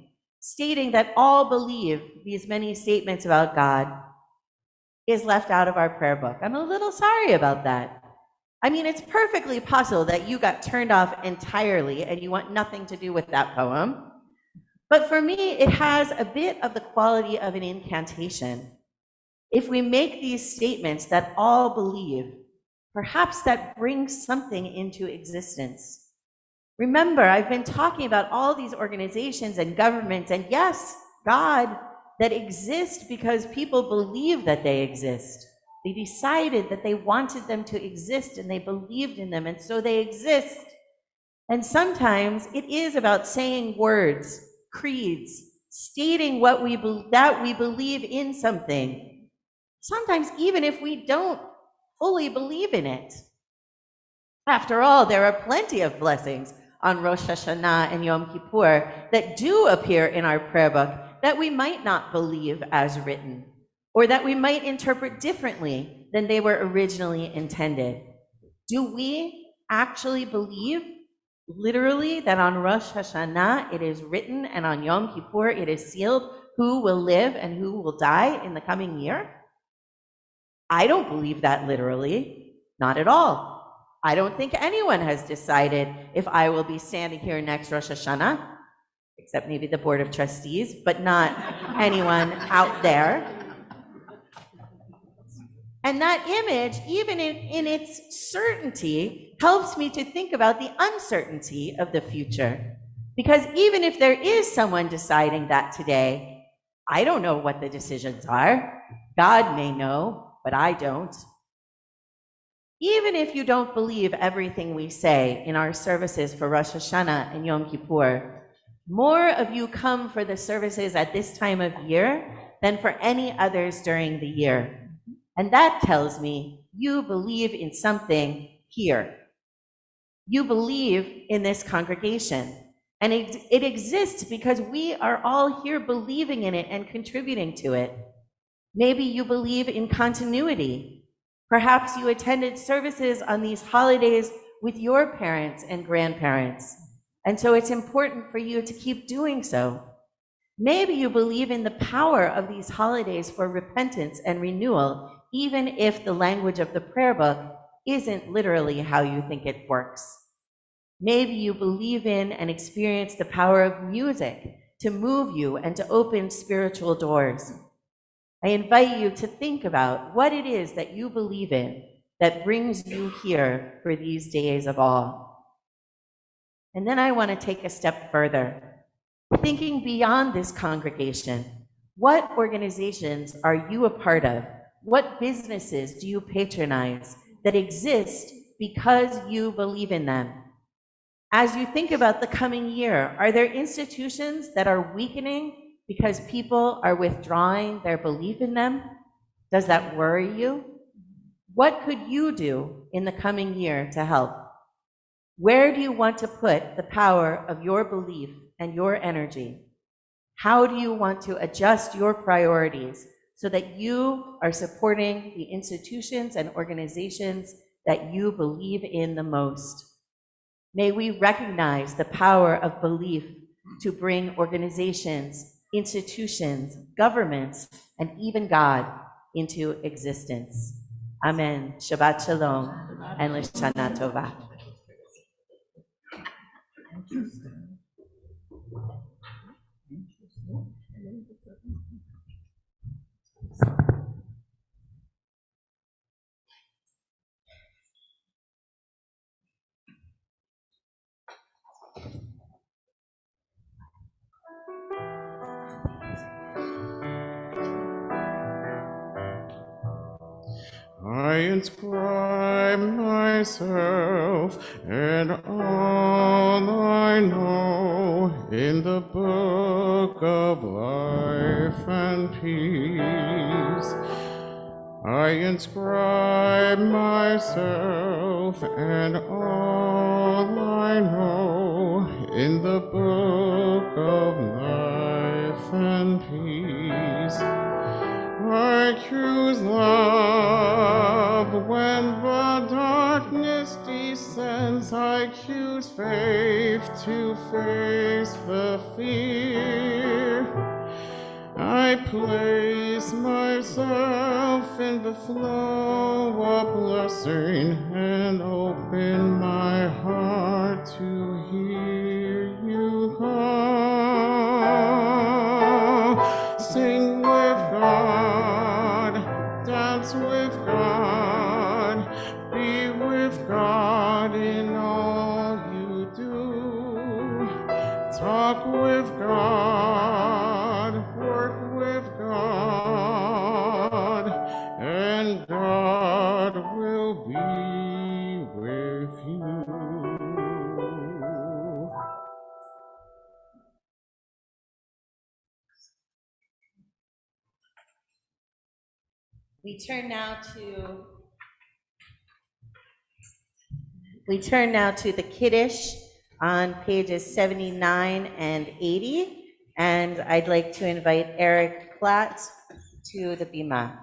stating that all believe these many statements about God, is left out of our prayer book. I'm a little sorry about that. I mean, it's perfectly possible that you got turned off entirely and you want nothing to do with that poem. But for me, it has a bit of the quality of an incantation. If we make these statements that all believe, perhaps that brings something into existence. Remember, I've been talking about all these organizations and governments, and yes, God, that exist because people believe that they exist. They decided that they wanted them to exist, and they believed in them, and so they exist. And sometimes it is about saying words, creeds, stating what that we believe in something. Sometimes even if we don't fully believe in it. After all, there are plenty of blessings on Rosh Hashanah and Yom Kippur that do appear in our prayer book that we might not believe as written, or that we might interpret differently than they were originally intended. Do we actually believe literally that on Rosh Hashanah it is written and on Yom Kippur it is sealed who will live and who will die in the coming year? I don't believe that literally, not at all. I don't think anyone has decided if I will be standing here next Rosh Hashanah, except maybe the Board of Trustees, but not anyone out there. And that image, even in its certainty, helps me to think about the uncertainty of the future. Because even if there is someone deciding that today, I don't know what the decisions are. God may know, but I don't. Even if you don't believe everything we say in our services for Rosh Hashanah and Yom Kippur, more of you come for the services at this time of year than for any others during the year. And that tells me you believe in something here. You believe in this congregation. And it exists because we are all here believing in it and contributing to it. Maybe you believe in continuity. Perhaps you attended services on these holidays with your parents and grandparents, and so it's important for you to keep doing so. Maybe you believe in the power of these holidays for repentance and renewal, even if the language of the prayer book isn't literally how you think it works. Maybe you believe in and experience the power of music to move you and to open spiritual doors. I invite you to think about what it is that you believe in that brings you here for these days of awe. And then I want to take a step further. Thinking beyond this congregation, what organizations are you a part of? What businesses do you patronize that exist because you believe in them? As you think about the coming year, are there institutions that are weakening because people are withdrawing their belief in them? Does that worry you? What could you do in the coming year to help? Where do you want to put the power of your belief and your energy? How do you want to adjust your priorities so that you are supporting the institutions and organizations that you believe in the most? May we recognize the power of belief to bring organizations institutions, governments, and even God into existence. Amen. Shabbat Shalom and Lishana Tova. I inscribe myself and all I know in the book of life and peace. I inscribe myself and all I know in the book of life and peace. I choose love when the darkness descends. I choose faith to face the fear. I place myself in the flow of blessing and open my heart to hear you call. Sing with God, dance with God, be with God in all you do. Talk with God, work with God, and God will be with you. We turn now to the Kiddush on pages 79 and 80, and I'd like to invite Eric Platt to the Bima.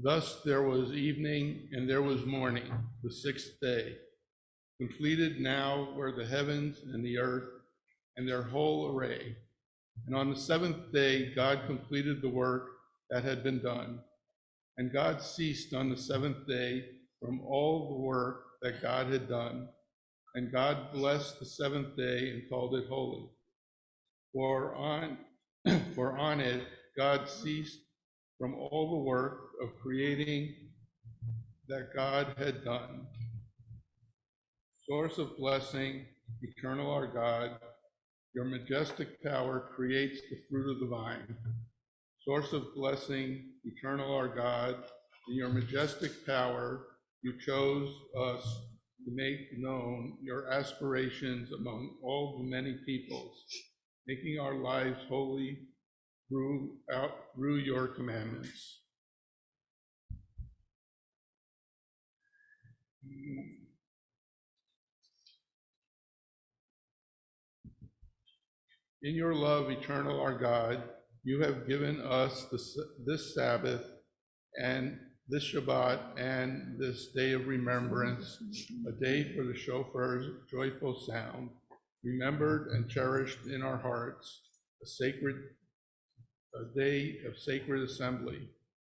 Thus there was evening and there was morning, the sixth day. Completed now were the heavens and the earth and their whole array. And on the seventh day, God completed the work that had been done. And God ceased on the seventh day from all the work that God had done. And God blessed the seventh day and called it holy. For on it God ceased from all the work of creating that God had done. Source of blessing, eternal our God, your majestic power creates the fruit of the vine. Source of blessing, eternal our God, in your majestic power, you chose us to make known your aspirations among all the many peoples, making our lives holy through your commandments. In your love, eternal our God, you have given us this Sabbath and this Shabbat and this day of remembrance, a day for the shofar's joyful sound, remembered and cherished in our hearts, a day of sacred assembly,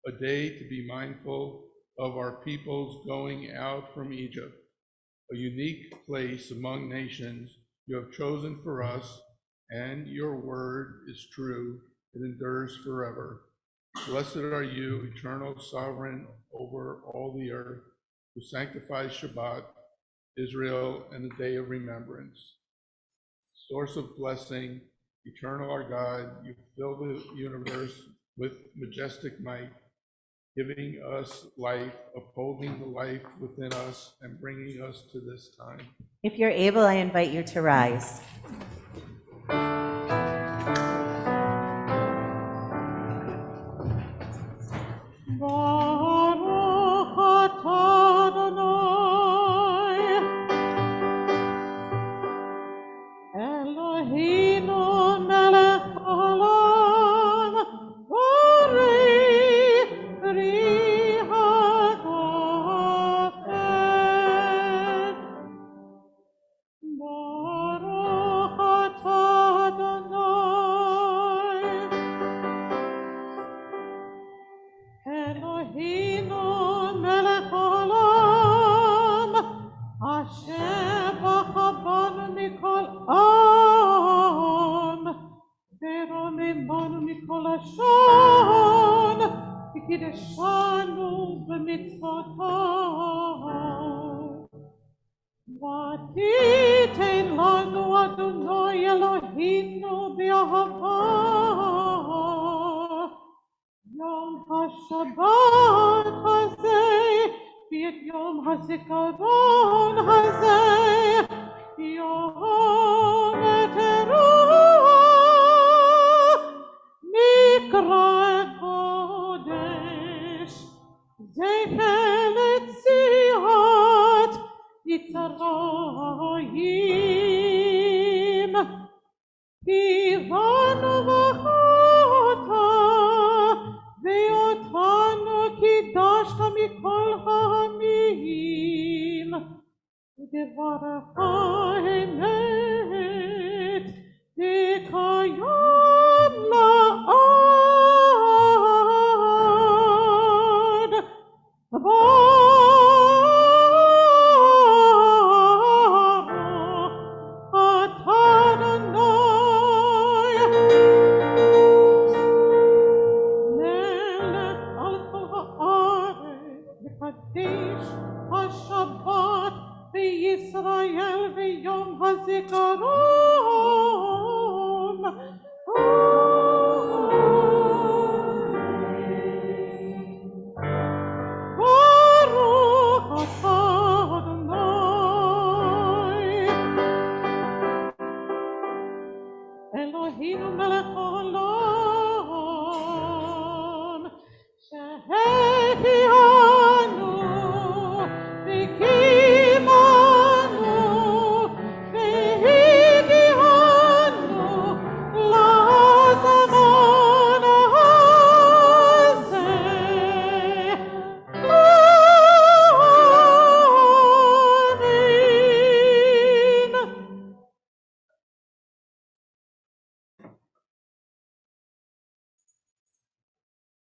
a day to be mindful of our peoples going out from Egypt, a unique place among nations you have chosen for us, and your word is true, it endures forever. Blessed are you, eternal sovereign over all the earth, who sanctifies Shabbat, Israel, and the day of remembrance. Source of blessing, eternal our God, you fill the universe with majestic might, giving us life, upholding the life within us, and bringing us to this time. If you're able, I invite you to rise. Baruch Elohino melech olam, asher b'chabanu mikol am, ורוממנו מכל לשון, וקידשנו במצוותיו. ותיתן לנו אדוני אלוהינו באהבה, יום השבת הזה, ואת יום הזיכרון הזה, יום תרועה, מקרא קודש, זכר לציון יצרים, קיוונו בחרתה, ואותנו קידשת מכל העמים, ודברך אמת, תקיים לעד. השבת בישראל ויום הזיכרון. ברוך אתה אדוני אלוהינו מלך העולם שהחיינו וקיימנו והגיענו לזמן הזה. אמן.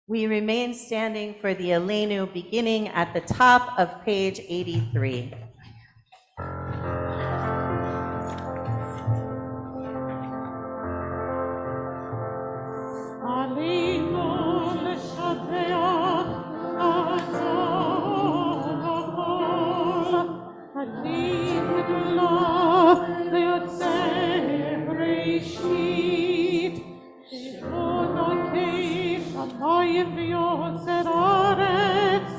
We remain standing for the Aleinu, beginning at the top of page 83. עלינו לשבח אתה הכל, הדין גדולה ליוצא בראשית, שבונותי שמיים ויוצר ארץ,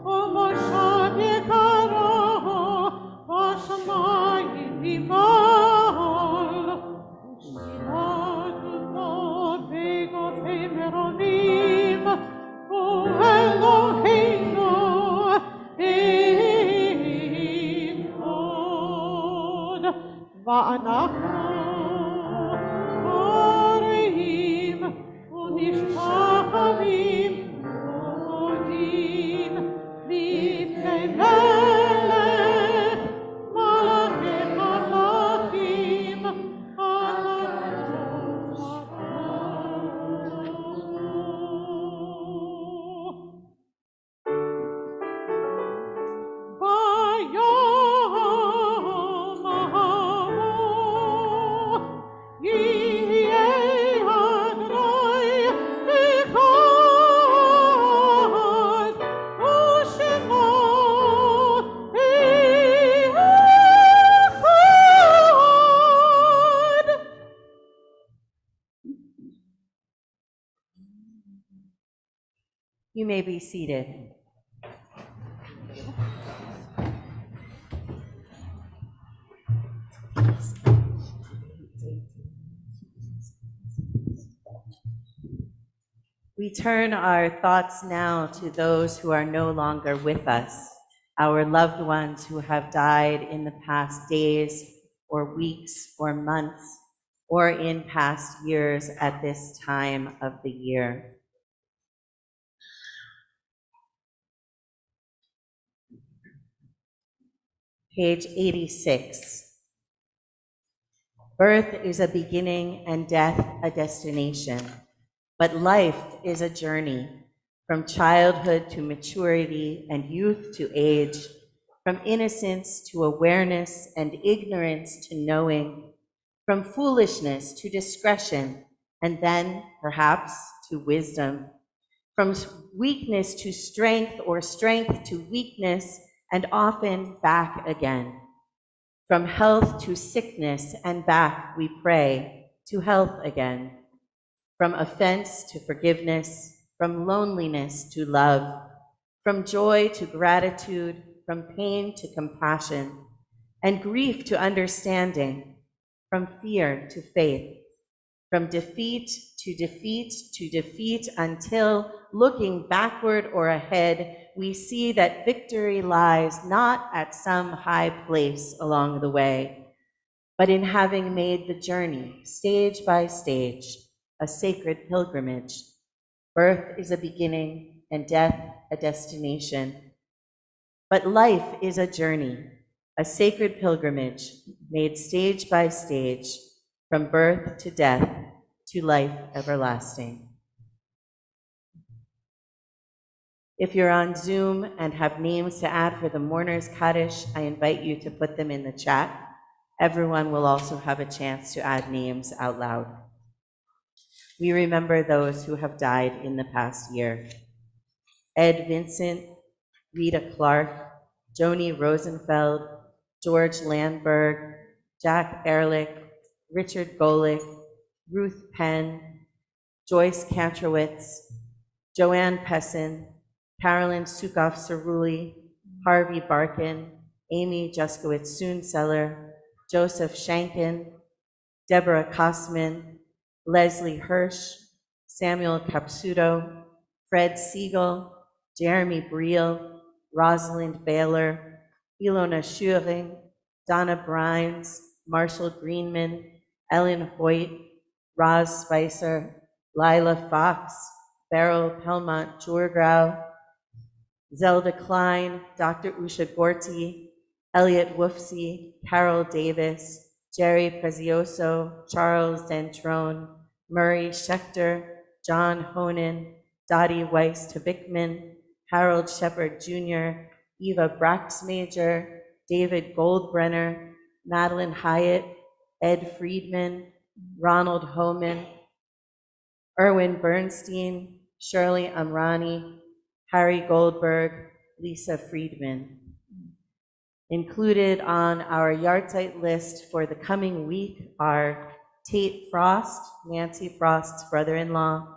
ומושב יקרו בשמיים ממעל, ושמעת אותו בגופי מרומים, הוא אלוהינו אחד, ואנחנו קוראים ונשתחווים ועומדים לפני מלך מלכי מלכים הקדוש ברוך הוא. ביום ההוא יהיה אדוני אחד, ושמו אחד. You may be seated. We turn our thoughts now to those who are no longer with us, our loved ones who have died in the past days or weeks or months, or in past years at this time of the year. Page 86. Birth is a beginning and death a destination, but life is a journey, from childhood to maturity and youth to age, from innocence to awareness and ignorance to knowing, from foolishness to discretion, and then perhaps to wisdom, from weakness to strength or strength to weakness, and often back again. From health to sickness and back, we pray, to health again. From offense to forgiveness, from loneliness to love, from joy to gratitude, from pain to compassion, and grief to understanding, from fear to faith, from defeat to defeat to defeat, until, looking backward or ahead, we see that victory lies not at some high place along the way, but in having made the journey, stage by stage, a sacred pilgrimage. Birth is a beginning and death a destination. But life is a journey, a sacred pilgrimage made stage by stage, from birth to death to life everlasting. If you're on Zoom and have names to add for the mourners Kaddish, I invite you to put them in the chat. Everyone will also have a chance to add names out loud. We remember those who have died in the past year. Ed Vincent, Rita Clark, Joni Rosenfeld, George Landberg, Jack Ehrlich, Richard Golick, Ruth Penn, Joyce Kantrowitz, Joanne Pessin, Carolyn Sukoff-Cerulli, Harvey Barkin, Amy Juskowitz-Soonseller, Joseph Shankin, Deborah Kosman, Leslie Hirsch, Samuel Capsuto, Fred Siegel, Jeremy Briel, Rosalind Baylor, Ilona Schuring, Donna Brines, Marshall Greenman, Ellen Hoyt, Roz Spicer, Lila Fox, Beryl Pelmont Jurgrau, Zelda Klein, Dr. Usha Gorty, Elliot Woofsey, Carol Davis, Jerry Prezioso, Charles Dentrone, Murray Schechter, John Honan, Dottie Weiss Tabickman, Harold Shepard Jr., Eva Braxmajor, David Goldbrenner, Madeline Hyatt, Ed Friedman, Ronald Homan, Erwin Bernstein, Shirley Amrani, Harry Goldberg, Lisa Friedman. Included on our yahrzeit list for the coming week are Tate Frost, Nancy Frost's brother-in-law,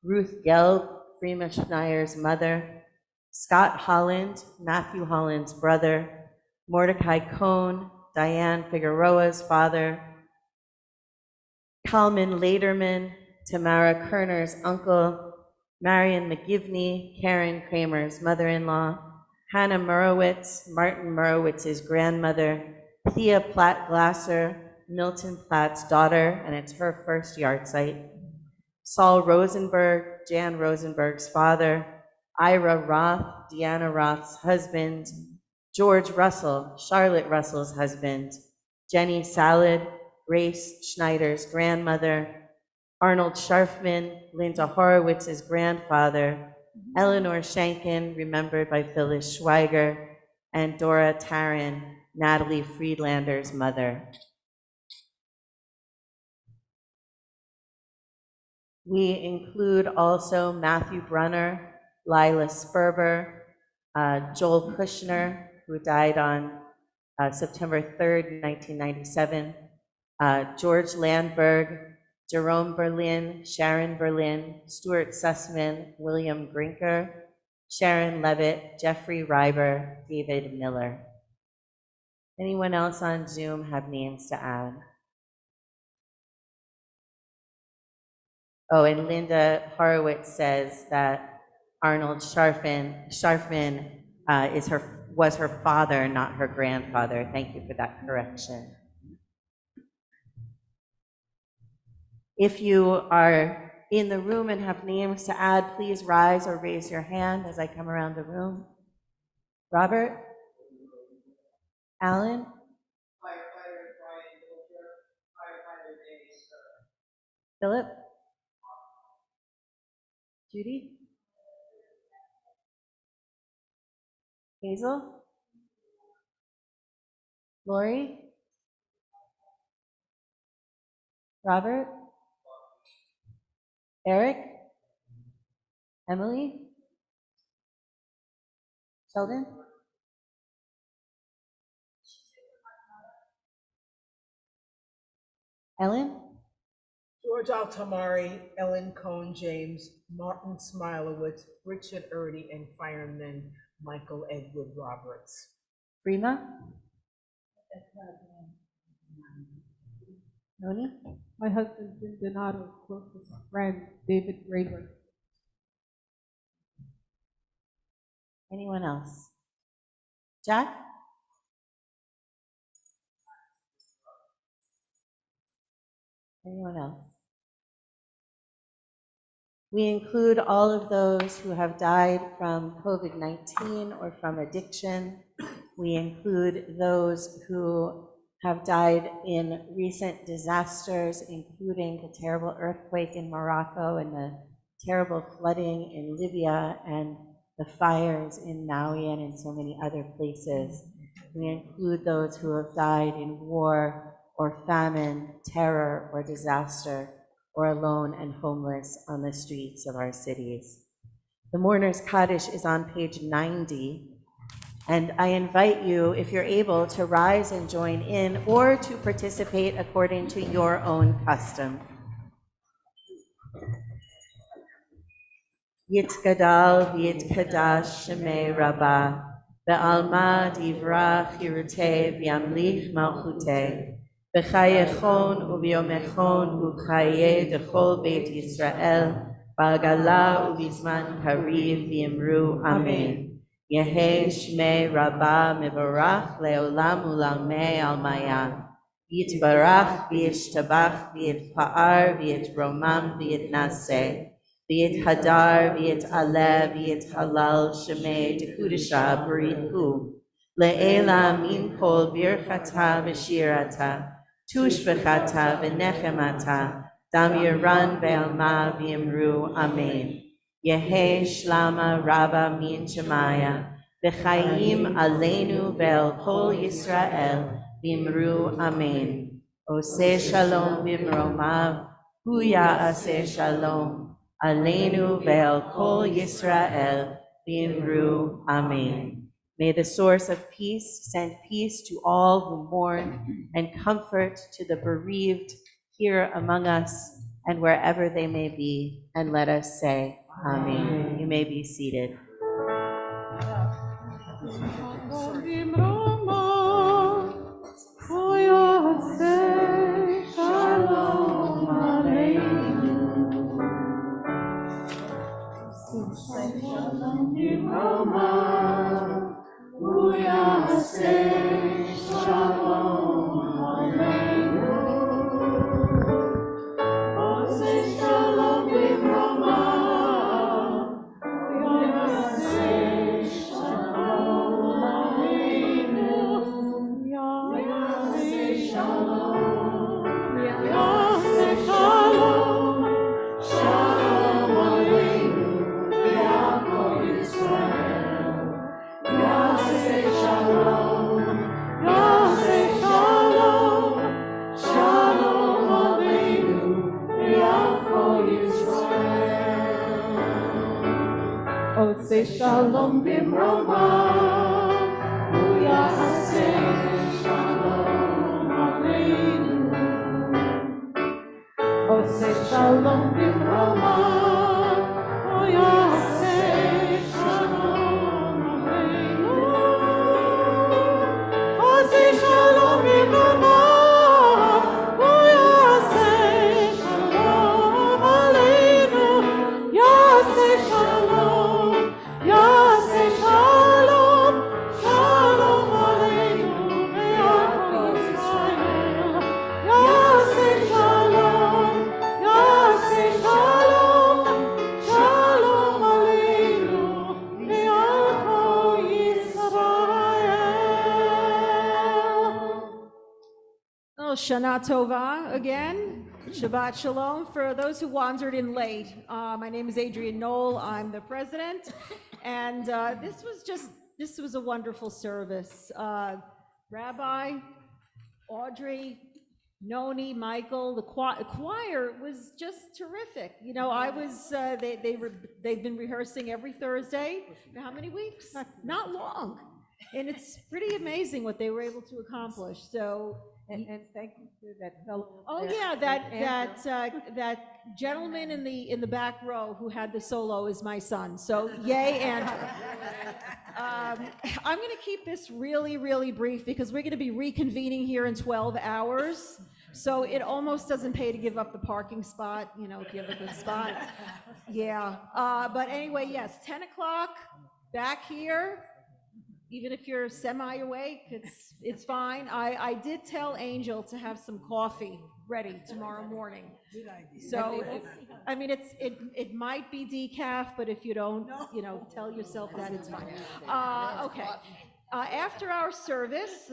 Ruth Gelb, Freema Schneier's mother, Scott Holland, Matthew Holland's brother, Mordecai Cohn, Diane Figueroa's father, Kalman Laderman, Tamara Kerner's uncle, Marion McGivney, Karen Kramer's mother-in-law, Hannah Murowitz, Martin Murowitz's grandmother, Thea Platt Glasser, Milton Platt's daughter, and it's her first yahrzeit, Saul Rosenberg, Jan Rosenberg's father, Ira Roth, Deanna Roth's husband, George Russell, Charlotte Russell's husband, Jenny Salad, Grace Schneider's grandmother, Arnold Scharfman, Linda Horowitz's grandfather, Eleanor Shankin, remembered by Phyllis Schweiger, and Dora Taryn, Natalie Friedlander's mother. We include also Matthew Brunner, Lila Sperber, Joel Kushner, who died on September 3rd, 1997, George Landberg, Jerome Berlin, Sharon Berlin, Stuart Sussman, William Brinker, Sharon Levitt, Jeffrey Reiber, David Miller. Anyone else on Zoom have names to add? Oh, and Linda Horowitz says that Arnold Scharfman was her father, not her grandfather. Thank you for that correction. If you are in the room and have names to add, please rise or raise your hand as I come around the room. Robert? Alan? Philip? Judy? Hazel? Lori? Robert? Eric? Emily? Sheldon? Ellen? George Altamari, Ellen Cohn James, Martin Smilowitz, Richard Erdy, and fireman Michael Edward Roberts. Rima? Noni? My husband, Jim Donato's closest friend, David Graber. Anyone else? Jack? Anyone else? We include all of those who have died from COVID-19 or from addiction. We include those who have died in recent disasters, including the terrible earthquake in Morocco and the terrible flooding in Libya and the fires in Maui and in so many other places. We include those who have died in war or famine, terror or disaster, or alone and homeless on the streets of our cities. The Mourner's Kaddish is on page 90, and I invite you, if you're able, to rise and join in or to participate according to your own custom. Yitgadal v'yitkadash shemei Rabbah, ve'alma divra chirutei v'yamlich malchutei, v'chayechon u'v'yomechon u'chayei dechol beit Yisrael, ba'gala u'bizman kariv v'yimru amen. Yehei shmei Rabbah mevarach le'olam u'lamei almaya. Yitbarach v'yishtabach v'yitpa'ar v'yitromam v'yitnaseh. V'yit hadar, v'yit aleh, v'yit halal, shemei dekudisha b'richu. Le'ela min kol birchata v'shirata, tushbechata v'nechemata, dam yiran ve'alma v'yimru amen. Yehei shlama rabba min shemaya, v'chayim aleinu ve'el kol Yisrael, v'yimru amen. Oseh shalom v'imromav, hu ya'aseh shalom. Aleinu ve'el kol Yisrael v'imru amen. May the source of peace send peace to all who mourn and comfort to the bereaved here among us and wherever they may be. And let us say, Amen. You may be seated. Shalom Roma, Uyase, Shalom Aleinu. Ose Shalom Roma, Uyase, Shalom Aleinu. Uyase Shalom, Uyase Shalom, Shalom Aleinu. Say shalom bimroma, Uyaseh shalom aleinu. Oh, say shalom bimroma, Uyaseh shalom aleinu. Oh, say shalom bimroma, Uyaseh shalom aleinu. Yaseh shalom. Yaseh shalom, shalom aleinu, ve'achol Yisrael. Yaseh shalom, shalom aleinu, ve'achol Yisrael. Oh, Shana Tova again. Shabbat Shalom for those who wandered in late. My name is Adrienne Knoll. I'm the president. And this was just this was a wonderful service. Rabbi, Audrey, Noni, Michael, the choir was just terrific. You know, I was, they've been rehearsing every Thursday for how many weeks? Not long. And it's pretty amazing what they were able to accomplish. So, And thank you to that fellow. oh there, yeah, Andrew. that gentleman in the back row who had the solo is my son. So yay, Andrew. I'm going to keep this really, really brief because we're going to be reconvening here in 12 hours. So it almost doesn't pay to give up the parking spot, you know, if you have a good spot. Yeah. But anyway, yes, 10 o'clock back here. Even if you're semi-awake, it's fine. I did tell Angel to have some coffee ready tomorrow morning. Good idea. So, I mean, it might be decaf, but if you don't, you know, tell yourself that it's fine. Okay. After our service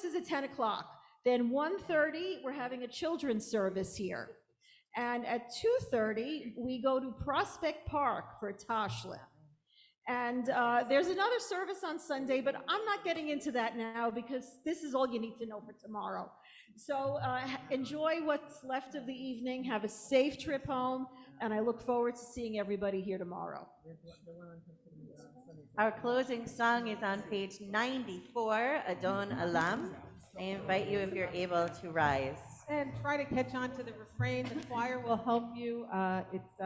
is at 10 o'clock. Then 1:30, we're having a children's service here. And at 2:30, we go to Prospect Park for Tashlet. And there's another service on Sunday, but I'm not getting into that now because this is all you need to know for tomorrow. So enjoy what's left of the evening, have a safe trip home, and I look forward to seeing everybody here tomorrow. Our closing song is on page 94, Adon Alam. I invite you, if you're able, to rise. And try to catch on to the refrain. The choir will help you. It's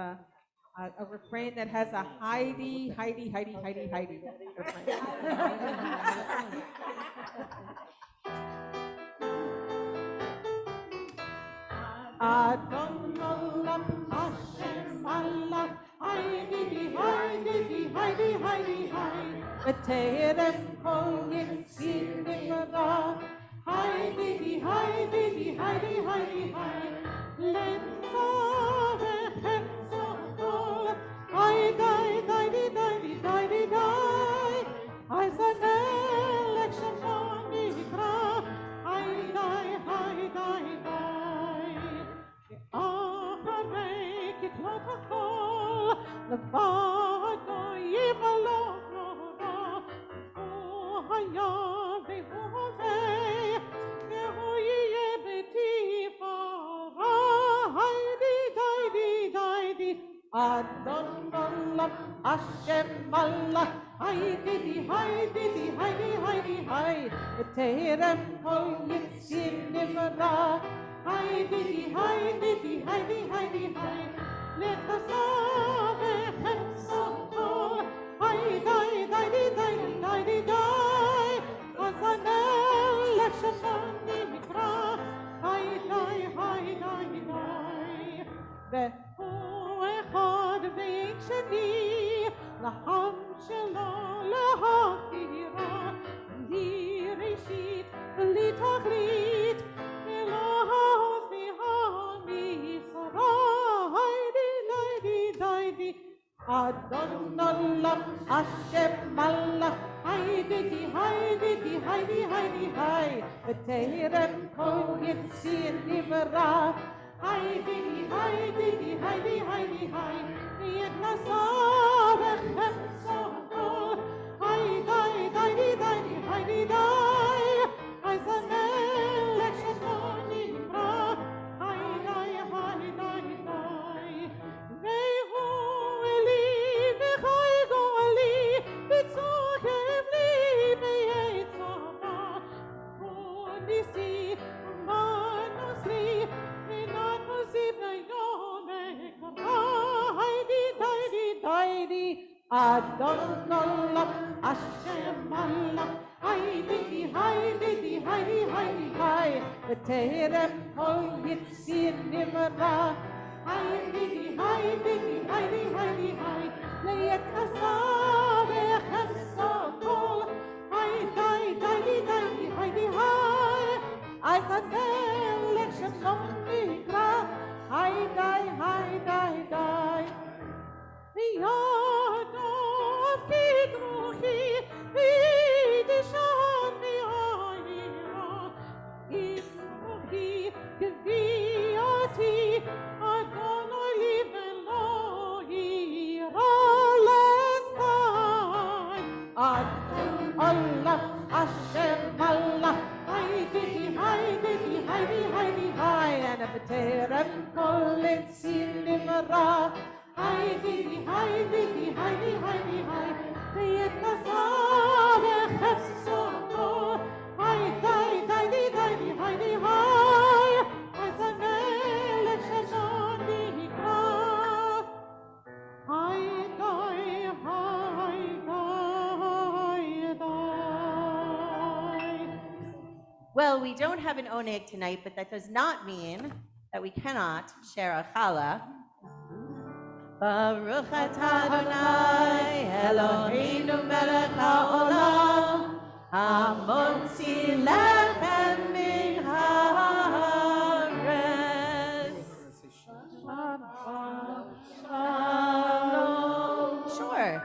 a refrain that has a Heidi, Heidi, Heidi, Heidi, Heidi. Adon Olam Hashem Allah, Heidi, Heidi, Heidi, Heidi, Heidi. V'terem kol yitzim nimra, Heidi, Heidi, Heidi, Heidi, Heidi. Lenza v'chetzo kol, Heidi, Heidi, Heidi, Heidi, Heidi. Azanel ekshon nikra, Heidi, Heidi, Heidi. אחרי כתלות הכל, לבדו ימלוך נורא, הוא היה והוא הווה, והוא יהיה בתפארה. היידי דיידי דיידי, אדון עולם השם מלך, היידי היידי היידי היידי היי, בטרם כל יציר נברא. Heidi, Heidi, Heidi, Heidi, Heidi, let us have a handsome call. Heidi, Heidi, Heidi, Heidi, Heidi, as an election nikra. Heidi, Heidi, Heidi, והוא אחד ואין שני, לעם שלו להכירה, בלי ראשית, בלי תכלית, Adon Olam Hashem Malach, Heidi, Heidi, Heidi, Heidi, Heidi. V'terem kol yitzir nivra, Heidi, Heidi, Heidi, Heidi, Heidi. Yet nasa v'chetzo kol, Heidi, Heidi, Heidi, Heidi, Heidi. Azanel ekshon nikra, Heidi, Heidi, Heidi. Vehu eli v'chaygo eli, v'tzuchem li v'yetzara. Unisi umanus li, v'natus ibnayom ekara. Heidi, Heidi, Heidi, Adon Olam Hashem Allah. Heidi, Heidi, Heidi, Heidi, Heidi, v'terem kol yitzir nivra. Heidi, Heidi, Heidi, Heidi, Heidi, le'yekasa v'chetzo kol. Heidi, Heidi, Heidi, Heidi, Heidi, azanel ekshon nikra. Heidi, Heidi, Heidi. V'yadov kidruchi, v'yidishan v'ayira. Kidruchi, k'viyati, Adon Olim Elohim, Lesta Allah, Hashem, Allah, Heidi, Heidi, Heidi, Heidi, Heidi, and a B'terem kol etzim nimra. Heidi, Heidi, Heidi, Heidi, Heidi, v'yetnasa v'chefsono. Heidi, Heidi, Heidi, Heidi, Heidi, as a melech sheshon nikra. Heidi, Heidi, Heidi. Well, we don't have an oneg tonight, but that does not mean that we cannot share a challah. Baruch atah Adonai Eloheinu melech haolam hamotzi lechem min haaretz. Shalom. Sure.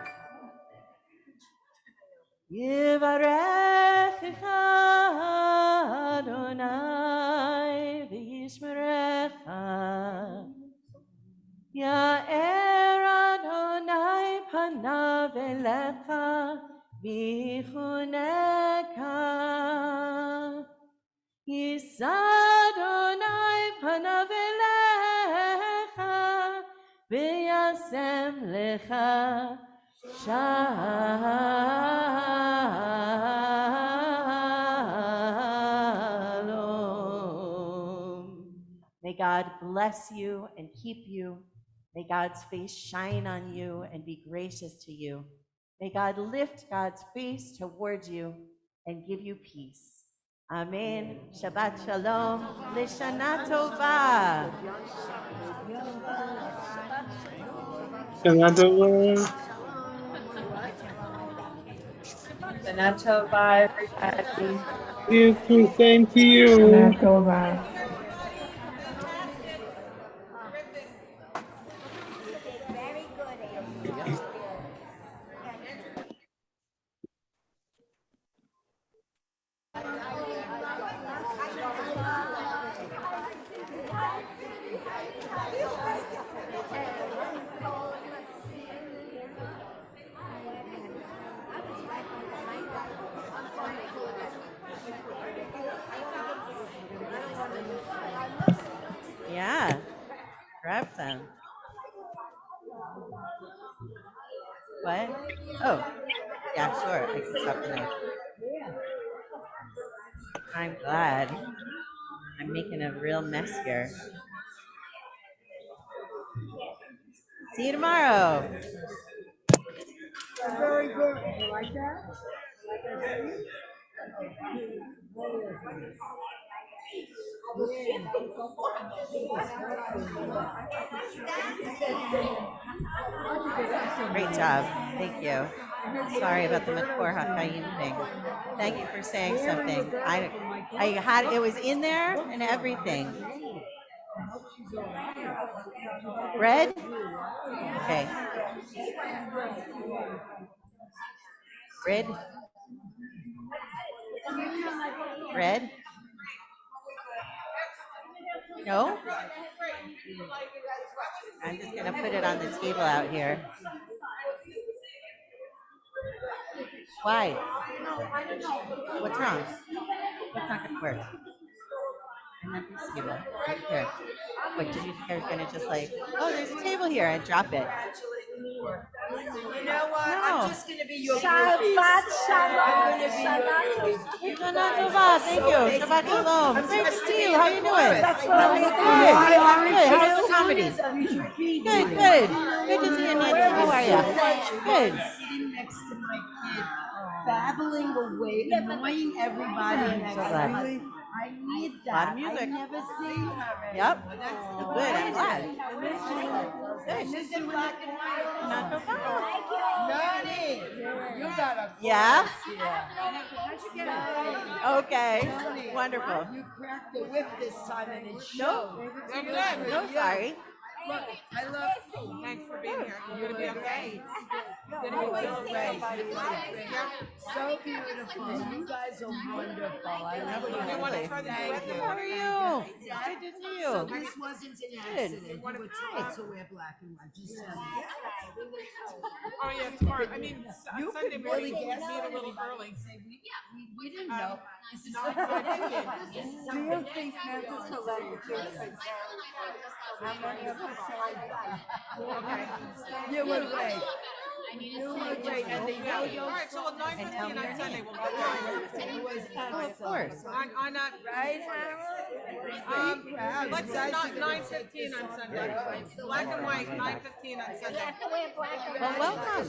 Yivarechecha Adonai v'yishmerecha. Ya'er Adonai panav elecha v'chuneka. Yisa Adonai panav elecha v'yasem lecha shalom. May God bless you and keep you. May God's face shine on you and be gracious to you. May God lift God's face towards you and give you peace. Amen. Shabbat shalom. Lishana tova. You too, same to you. Yeah, grab some. What? Oh, yeah, sure. I can stop the note. I'm glad. I'm making a real mess here. See you tomorrow. Very good. You like that? Great job. Thank you. Sorry about the Makor HaChaim thing. Thank you for saying something. I had it was in there and everything. Bread? Okay. Bread? Bread? No? I'm just going to put it on the table out here. Why? What's wrong? What's not going to work? I'm not this table. Right here. What, did you think I was going to just like, oh, there's a table here and drop it? You know what? No. I'm just going to be your Shabbat shalom. Shana Tova, thank you. Shabbat shalom. Great to see you. How are you doing? That's what I was Good. Good. How's the comedy? Good, good. Good to see you, Nancy. How are you? Good. sitting next to my kid, babbling away, annoying everybody. So glad. I need A lot of that. music. I never seen her. Yep. That's the Good. I'm glad. Good. This is black and white. Not so bad. Nani, you got a Yeah? here. Okay. Wonderful. You cracked the whip this time and it No. showed. No, sorry. Look, I love. Thanks for being here. You're gonna be okay. You're gonna be so great. So beautiful. You guys are wonderful. I love you. You want to try the duet? How are you? Good to see you. So this wasn't an accident. You were taught to wear black and white. Just tell me. Oh, yeah, tomorrow. I mean, You Sunday could morning, really we'll guess meet a little early. We didn't know. It's not good. Do you think mental telepathy could how many of us Okay. You were great. You were great. And the All yo-yo. right, so at 9:15 on Sunday, we'll get It was Of course. on right, Harold? let's do 9:15 on Sunday. Black and white, 9:15 on Sunday. Well, welcome.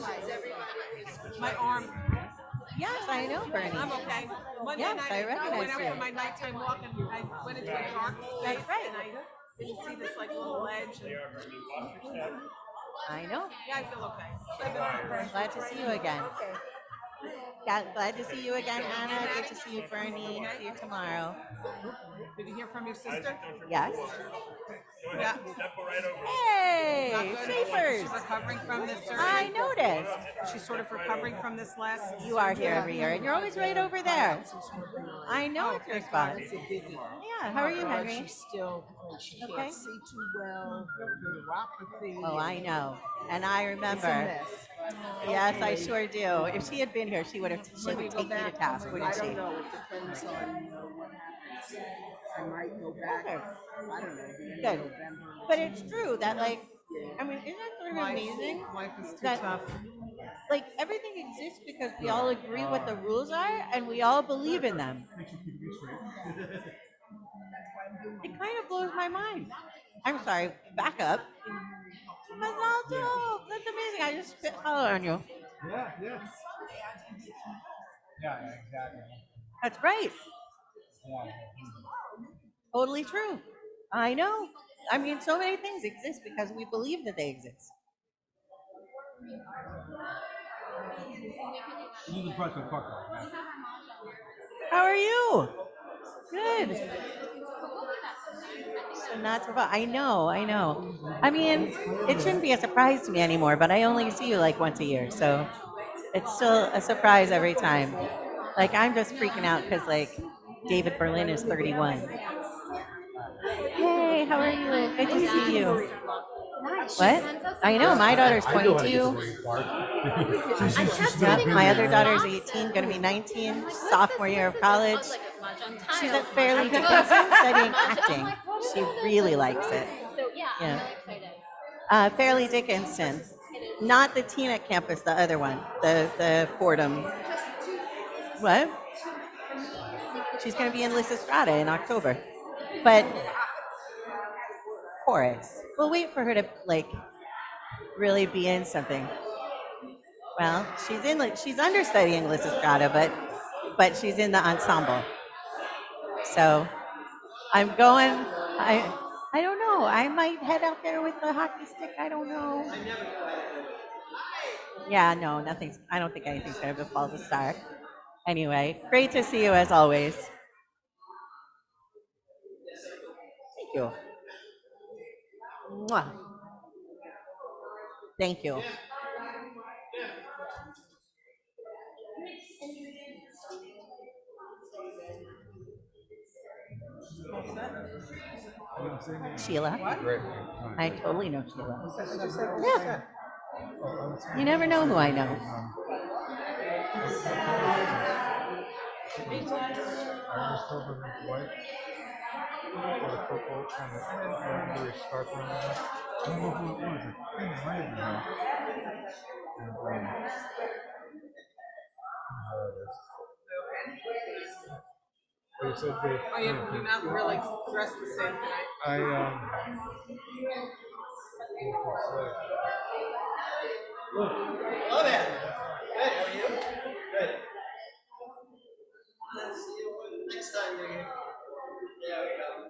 My arm. Yes, I know, Bernie. I'm okay. Monday Yes, night, I I recognize went out you. for my nighttime walk and I went into a dark space right. and I didn't see this like little ledge. And, I know. yeah, I feel okay. So I've been Glad to see you again. Yeah, glad to see you again, Anna. Good to see you, Bernie. See you tomorrow. Did you hear from your sister? Yes. Yeah. Hey, Not good. Shapers. She's recovering from this surgery. I noticed. She's sort of recovering from this last. You are here every year, and you're always right over there. I know it's your spot. Yeah, how are you, Henry? She's still, she Okay. can't see too well, neuropathy. Oh, I know. And I It's a remember. mess. Yes, I sure do. If she had been here, she would When we take go you to back, task, I wouldn't she? don't know, it depends on what happens. I might go back, I don't know, the end of Good. November. But it's true that, like, I mean, isn't that sort of amazing? Life is too that, tough. Like, everything exists because we all agree what the rules are and we all believe in them. It kind of blows my mind. I'm sorry, back up. Ronaldo, that's amazing. I just spit color on you. Yeah, yeah. Yeah, exactly. That's right. Yeah. Totally true. I know. I mean, so many things exist because we believe that they exist. How are you? Good. So not so far. I know. I mean, it shouldn't be a surprise to me anymore, but I only see you like once a year, so it's still a surprise every time. Like, I'm just freaking out because, like, David Berlin is 31. Hey, how are you? Good to see you. What? I know, my daughter's 22. Yeah, my other daughter's 18, going to be 19, sophomore year of college. She's at Fairleigh Dickinson studying acting. She really likes it. Yeah. Fairleigh Dickinson. Not the Teaneck campus, the other one, the Fordham. What? She's going to be in Lysistrata in October. But chorus. We'll wait for her to, like, really be in something. Well, she's understudying Lysistrata, but she's in the ensemble. So I'm going. I don't know. I might head out there with the hockey stick. I don't know. Yeah, no, nothing's. I don't think anything's going to befall the star. Anyway, great to see you as always. Thank you. Mwah. Thank you. Sheila. I totally know Sheila. Yeah. You never know who I know. Oh, you're not really dressed the same tonight. Hello there. Hey, how are you? Good. Let's see you next time you're here. There we go.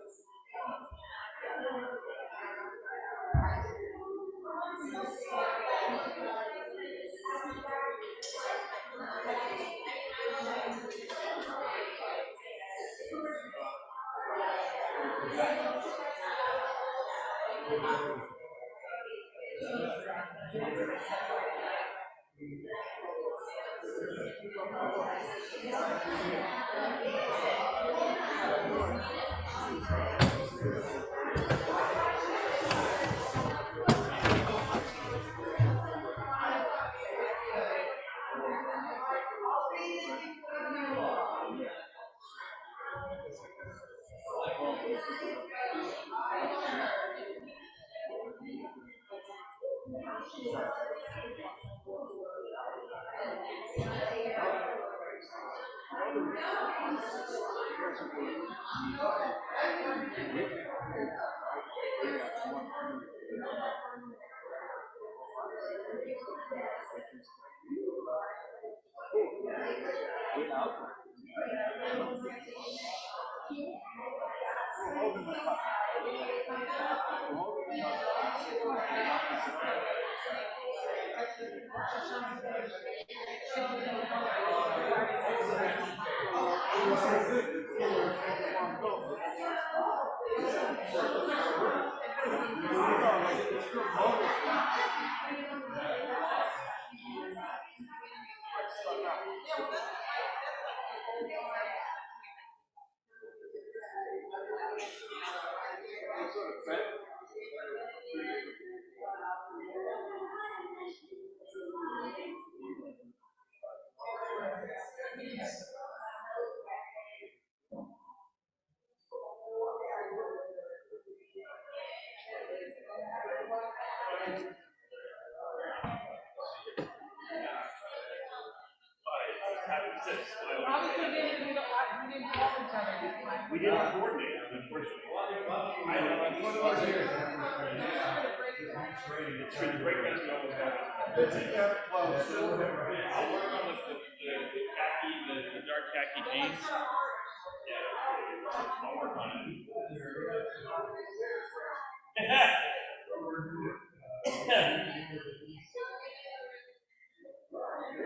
We didn't coordinate, unfortunately. It's for the breakdown. I'll work on the khaki, the dark khaki jeans. Yeah, I'll work on it.